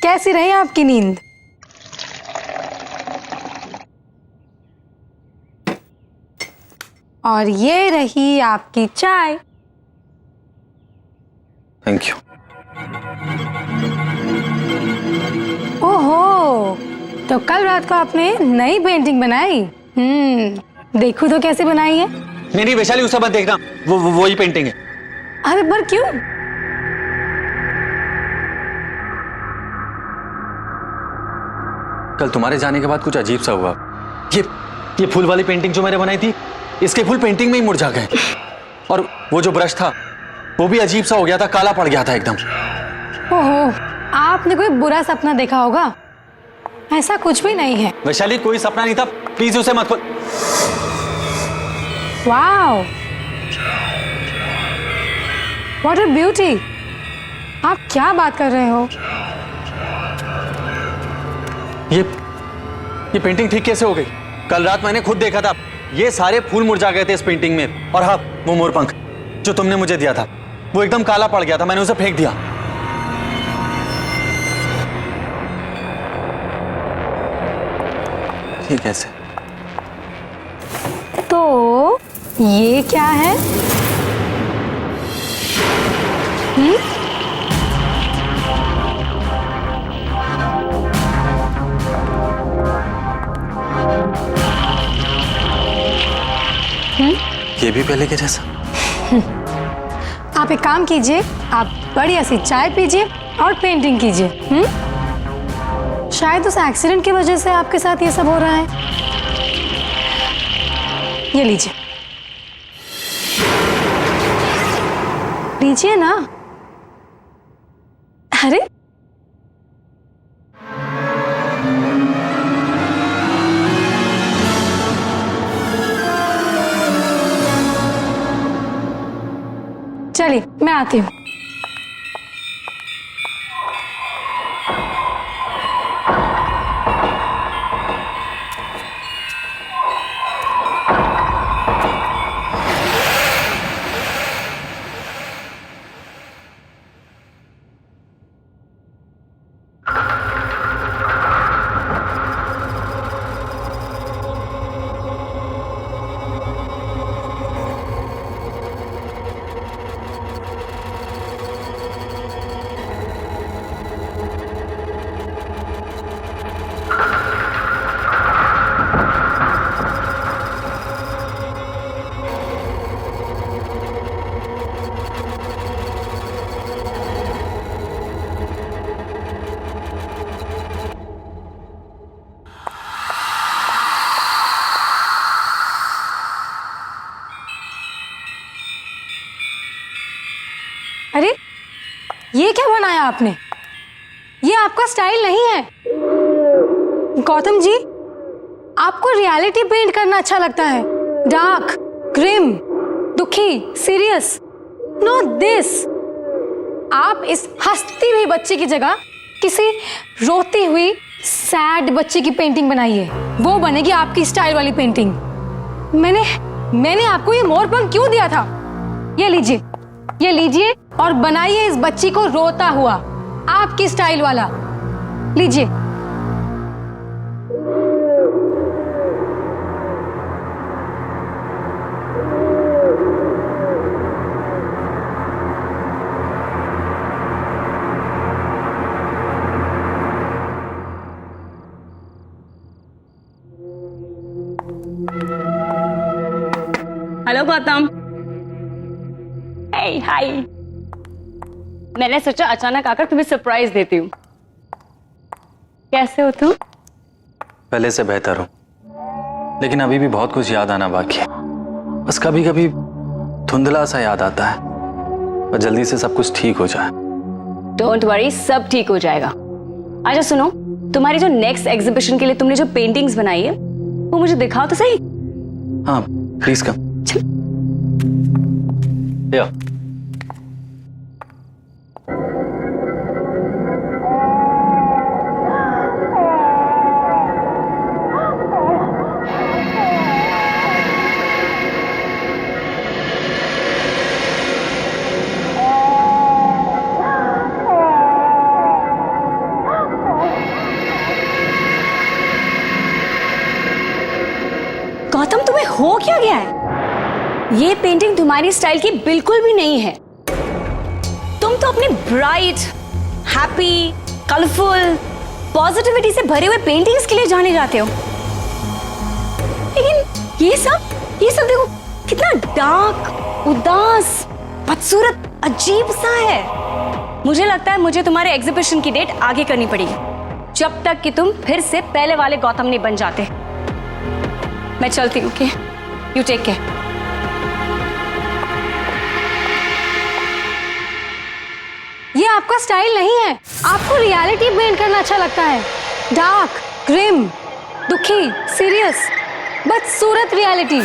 K: कैसी रही आपकी नींद? और ये रही आपकी चाय।
L: Thank you.
K: ओहो, तो कल रात को आपने नई पेंटिंग बनाई? देखो तो कैसे बनाई है।
L: नहीं वैशाली, उसे मत देखना, वही पेंटिंग है।
K: अरे पर क्यों?
L: कल तुम्हारे जाने के बाद कुछ अजीब सा हुआ। ये फूल वाली पेंटिंग जो मैंने बनाई थी, इसके फूल पेंटिंग में ही मुरझा गए। और वो जो ब्रश था वो भी अजीब सा हो गया था, काला पड़ गया था एकदम।
K: ओहो, आपने कोई बुरा सपना देखा होगा। ऐसा कुछ भी नहीं है।
L: वैशाली, कोई सपना नहीं था, प्लीज उसे मत खोल।
K: Wow, what a beauty. आप क्या बात कर रहे हो?
L: ये पेंटिंग ठीक कैसे हो गई? कल रात मैंने खुद देखा था, ये सारे फूल मुरझा गए थे इस पेंटिंग में। और हाँ, वो मोरपंख जो तुमने मुझे दिया था वो एकदम काला पड़ गया था, मैंने उसे फेंक दिया। ये कैसे?
K: तो ये क्या है?
L: ये भी पहले के जैसा।
K: आप एक काम कीजिए, आप बढ़िया सी चाय पीजिए और पेंटिंग कीजिए। शायद उस एक्सीडेंट की वजह से आपके साथ ये सब हो रहा है। ये लीजिए, लीजिए ना। अरे चलिए, मैं आती हूँ। अरे ये क्या बनाया आपने? ये आपका स्टाइल नहीं है। गौतम जी, आपको रियलिटी पेंट करना अच्छा लगता है। डार्क, ग्रिम, दुखी, सीरियस। Not this. आप इस हंसती हुई बच्चे की जगह किसी रोती हुई सैड बच्चे की पेंटिंग बनाइए। वो बनेगी आपकी स्टाइल वाली पेंटिंग। मैंने आपको ये मोरपंख क्यों दिया था? ये लीजिए और बनाइए इस बच्ची को रोता हुआ, आपकी स्टाइल वाला। लीजिए।
F: हेलो गौतम। हाय। मैंने सोचा अचानक आकर तुम्हें सरप्राइज देती हूँ। कैसे हो तुम?
L: पहले से बेहतर हूं, लेकिन अभी भी बहुत कुछ याद आना बाकी है। बस कभी कभी धुंधला सा याद आता है, और जल्दी से सब कुछ ठीक हो जाए।
F: डोंट वरी, सब ठीक हो जाएगा। अच्छा सुनो, तुम्हारी जो नेक्स्ट एग्जीबिशन के लिए तुमने जो पेंटिंग्स बनाई है वो मुझे दिखाओ तो सही।
L: हाँ प्लीज कम। या
F: गौतम, तुम्हें हो क्या गया है? ये पेंटिंग तुम्हारी स्टाइल की बिल्कुल भी नहीं है। तुम तो अपनी ब्राइट, हैप्पी, कलरफुल, पॉजिटिविटी से भरे हुए पेंटिंग्स के लिए जाने जाते हो, लेकिन ये सब देखो कितना डार्क, उदास, बदसूरत, अजीब सा है। मुझे लगता है मुझे तुम्हारे एग्जीबिशन की डेट आगे करनी पड़ेगी, जब तक कि तुम फिर से पहले वाले गौतम नहीं बन जाते। मैं चलती हूँ, यू टेक केयर।
K: ये आपका स्टाइल नहीं है। आपको रियलिटी पेंट करना अच्छा लगता है। डार्क, ग्रिम, दुखी, सीरियस, बदसूरत reality.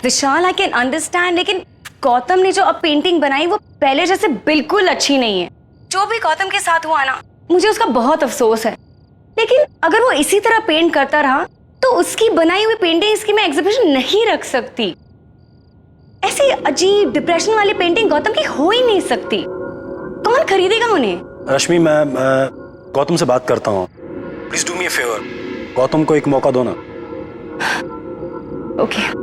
F: Vishal, I can understand, लेकिन गौतम ने जो अब पेंटिंग बनाई वो पहले जैसे बिल्कुल अच्छी नहीं है। जो भी गौतम के साथ हुआ ना, मुझे उसका बहुत अफसोस है। लेकिन अगर वो इसी तरह पेंट करता रहा तो उसकी बनाई हुई पेंटिंग्स की मैं एग्जीबिशन नहीं रख सकती। ऐसी अजीब डिप्रेशन वाली पेंटिंग गौतम की हो ही नहीं सकती। कौन खरीदेगा उन्हें?
J: रश्मि, मैं गौतम से बात करता हूँ। Please do me a favour, Gautam को एक मौका दो ना।
F: ओके।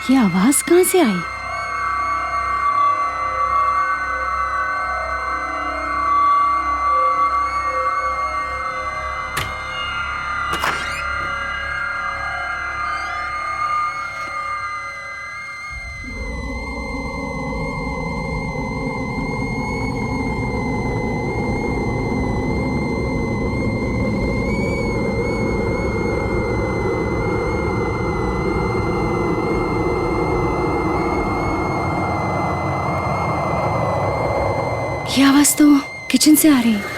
K: ये आवाज कहाँ से आई? ये आवाज तो किचन से आ रही है।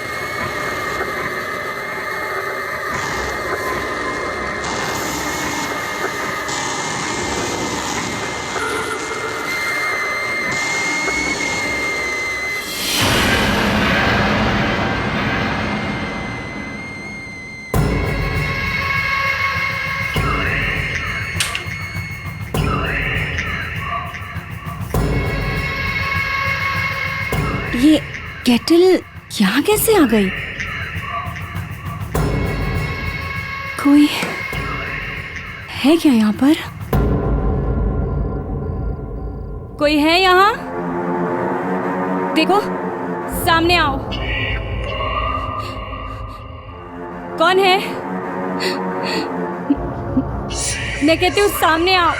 K: ये केटल यहाँ कैसे आ गई? कोई है क्या यहाँ पर? कोई है यहाँ? देखो, सामने आओ। कौन है? मैं कहती हूँ सामने आओ।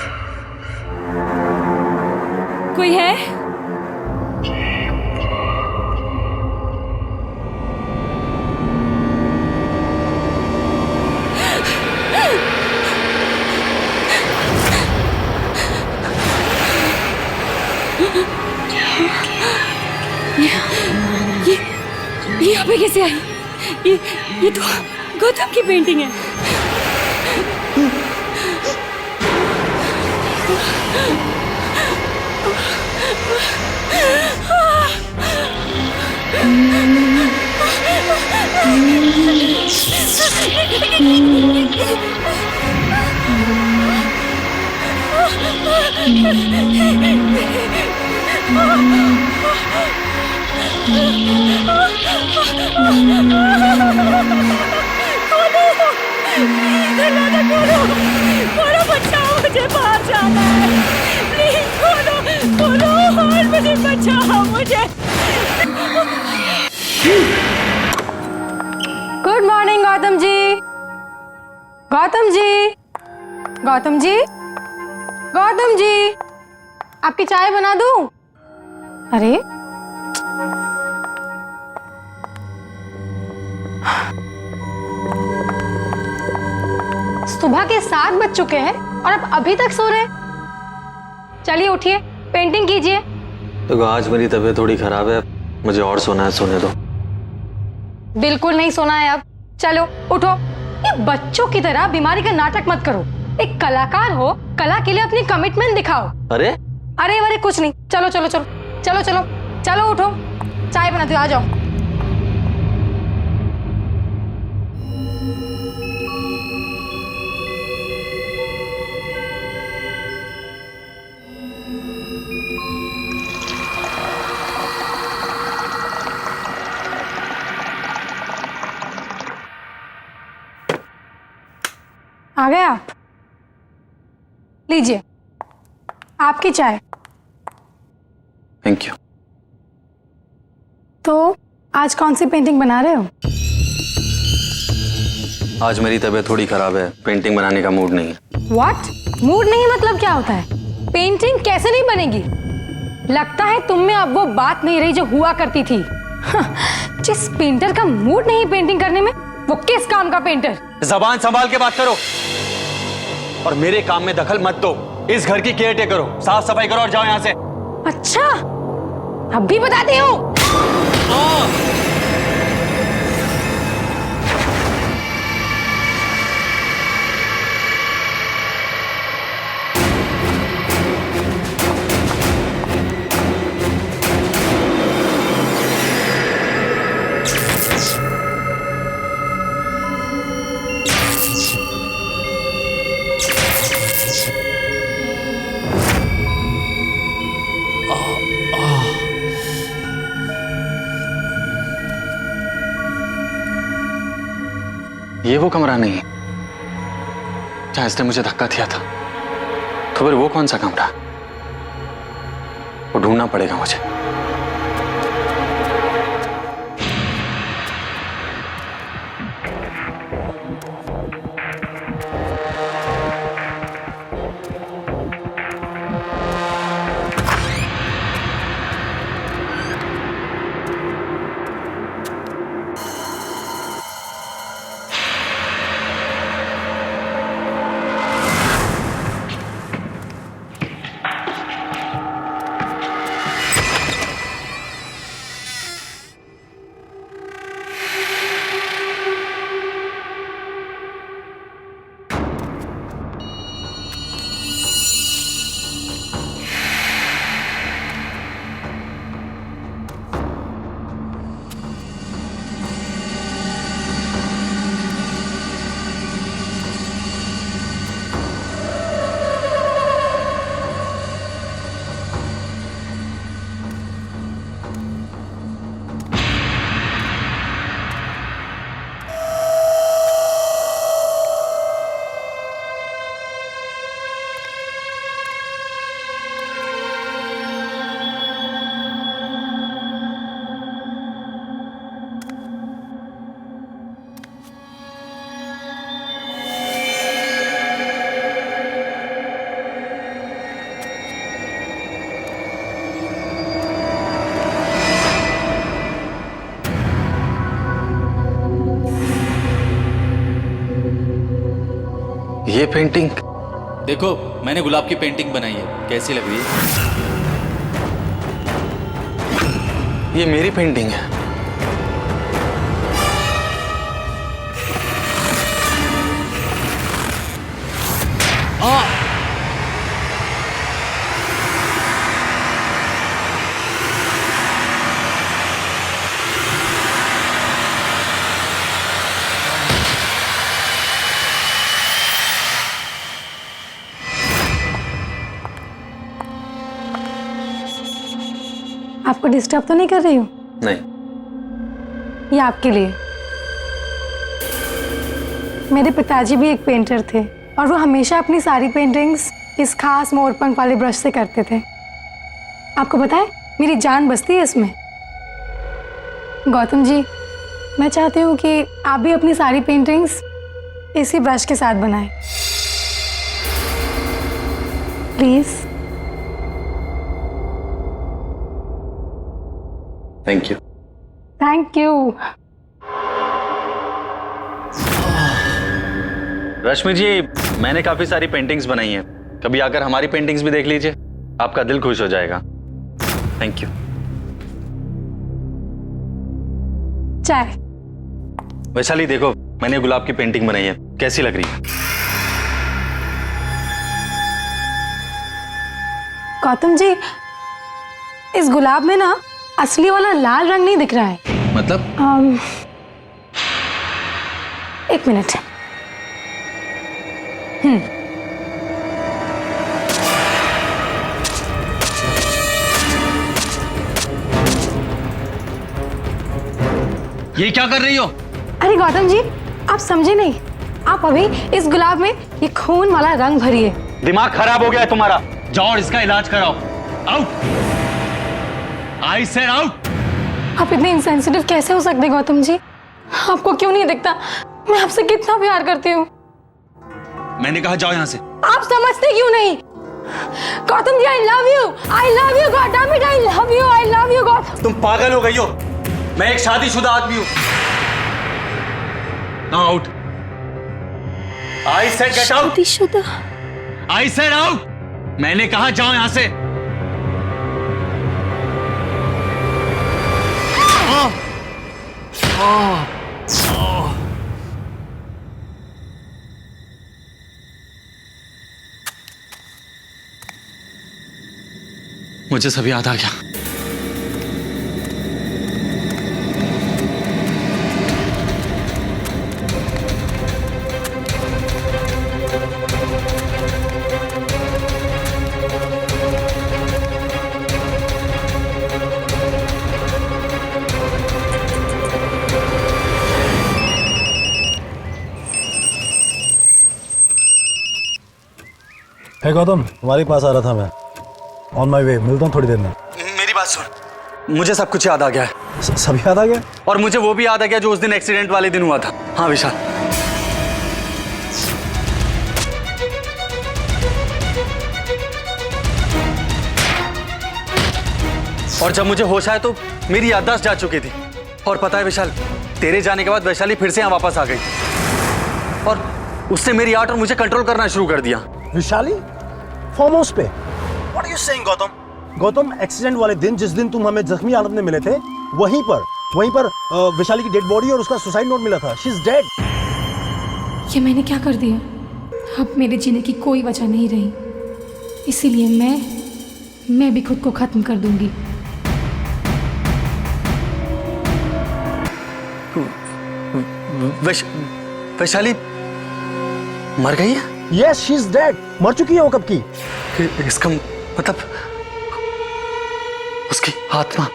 K: कोई है? ये यहाँ पे कैसे आई? ये तो गौतम की पेंटिंग है।
C: खोलो बचाओ, मुझे बाहर जाना है। प्लीज खोलो खोलो और मुझे बचाओ मुझे।
K: Good morning Gautam ji. गौतम जी, गौतम जी, गौतम जी, आपकी चाय बना दूं? अरे सुबह के 7 बज चुके हैं और आप अभी तक सो रहे हैं। चलिए उठिए, पेंटिंग कीजिए।
L: तो आज मेरी तबीयत थोड़ी खराब है, मुझे और सोना है, सोने दो।
K: बिल्कुल नहीं सोना है अब। चलो उठो। ये बच्चों की तरह बीमारी का नाटक मत करो। एक कलाकार हो, कला के लिए अपनी कमिटमेंट दिखाओ।
L: अरे
K: अरे अरे कुछ नहीं, चलो चलो चलो चलो चलो चलो उठो, चाय बनाती हूँ, आ जाओ। आ गए आप? लीजिए आपकी चाय।
L: Thank you.
K: तो आज कौन सी पेंटिंग बना रहे हो?
L: आज मेरी तबीयत थोड़ी खराब है, पेंटिंग बनाने का मूड नहीं है।
K: व्हाट? मूड नहीं मतलब क्या होता है? पेंटिंग कैसे नहीं बनेगी? लगता है तुम में अब वो बात नहीं रही जो हुआ करती थी। जिस पेंटर का मूड नहीं पेंटिंग करने में, वो किस काम का पेंटर?
L: जबान संभाल के बात करो और मेरे काम में दखल मत दो। इस घर की केयर टेकर करो, साफ सफाई करो और जाओ यहाँ से।
K: अच्छा, अब भी बताती हूँ।
L: ये वो कमरा नहीं है जहां इसने मुझे धक्का दिया था। तो फिर वो कौन सा कमरा? वो ढूंढना पड़ेगा मुझे। ये पेंटिंग
M: देखो, मैंने गुलाब की पेंटिंग बनाई है, कैसी लग रही है?
L: ये मेरी पेंटिंग है।
K: डिस्टर्ब तो नहीं कर रही हूँ?
L: नहीं।
K: ये आपके लिए। मेरे पिताजी भी एक पेंटर थे और वो हमेशा अपनी सारी पेंटिंग्स इस खास मोरपंख वाले ब्रश से करते थे। आपको पता है मेरी जान बसती है इसमें। गौतम जी, मैं चाहती हूँ कि आप भी अपनी सारी पेंटिंग्स इसी ब्रश के साथ बनाएं। Please.
I: Thank you.
K: Thank you.
L: Rashmi ji, मैंने काफी सारी पेंटिंग्स बनाई हैं, कभी आकर हमारी पेंटिंग्स भी देख लीजिए, आपका दिल खुश हो जाएगा। Thank you.
K: चाय।
L: वैशाली देखो, मैंने गुलाब की पेंटिंग बनाई है, कैसी लग रही है?
K: गौतम जी, इस गुलाब में ना असली वाला लाल रंग नहीं दिख रहा है।
L: मतलब?
K: एक मिनट।
L: ये क्या कर रही हो?
K: अरे गौतम जी, आप समझे नहीं। आप अभी इस गुलाब में ये खून वाला रंग भरिए।
L: दिमाग खराब हो गया है तुम्हारा, जाओ और इसका इलाज कराओ। आउट। I said out.
K: आप इतने इंसेंसिटिव कैसे हो सकते गौतम जी? आपको क्यों नहीं दिखता मैं आपसे कितना प्यार करती हूँ?
L: मैंने कहा जाओ यहाँ से।
K: आप समझते क्यों नहीं? Gautam ji, I love you god, I love you Gautam.
L: तुम पागल हो गई हो? मैं एक शादीशुदा आदमी हूँ। Now out. I said get out.
K: शादीशुदा?
L: I said out. मैंने कहा जाओ यहाँ से। मुझे सब याद आ गया।
J: हे गौतम, तुम्हारे पास आ रहा था मैं। ऑन माई वे, मिलता हूँ थोड़ी देर में।
L: मेरी बात सुन, मुझे सब कुछ याद आ गया है।
J: सब याद आ गया?
L: और मुझे वो भी याद आ गया जो उस दिन एक्सीडेंट वाले दिन हुआ था। हाँ विशाल, और जब मुझे होश आया तो मेरी याददाश्त जा चुकी थी। और पता है विशाल, तेरे जाने के बाद वैशाली फिर से यहाँ वापस आ गई और उसने मेरी आर्ट और मुझे कंट्रोल करना शुरू कर दिया।
J: विशाली फार्म हाउस पे? What are you saying Gautam? Gautam, accident वाले दिन, जिस दिन तुम हमें जख्मी हालत में मिले थे, वहीं पर विशाली की डेड बॉडी और उसका सुसाइड नोट मिला था। She is dead.
K: ये मैंने क्या कर दिया? अब मेरे जीने की कोई वजह नहीं रही, इसीलिए मैं भी खुद को खत्म कर दूंगी।
L: वैशाली मर गई है?
J: Yes, she is dead. मर चुकी है वो कब की।
L: इसका मतलब उसकी आत्मा।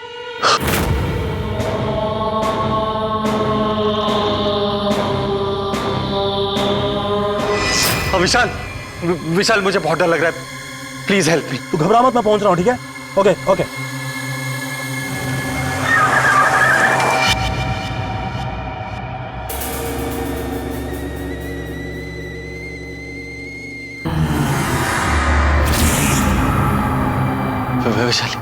L: विशाल मुझे बहुत डर लग रहा है, प्लीज हेल्प मी।
J: तू घबरा मत, मैं पहुंच रहा हूँ, ठीक है? Okay okay.
L: वैशाली,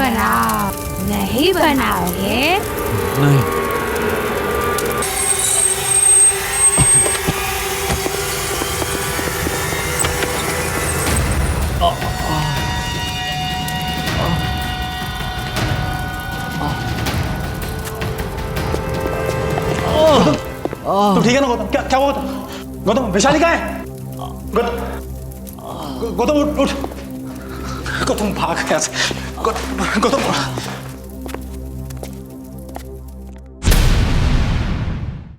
K: बनाओ। नहीं बनाओगे?
L: नहीं।
J: तू ठीक है ना गौतम? क्या क्या हुआ गौतम? गौतम वैशाली कहाँ है? गौतम गौतम उठ उठ। गौतम भाग यहाँ से। गौतम गौतम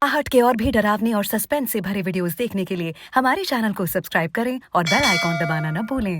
N: आहट के और भी डरावने और सस्पेंस से भरे वीडियोस देखने के लिए हमारे चैनल को सब्सक्राइब करें और बेल आइकॉन दबाना न भूलें।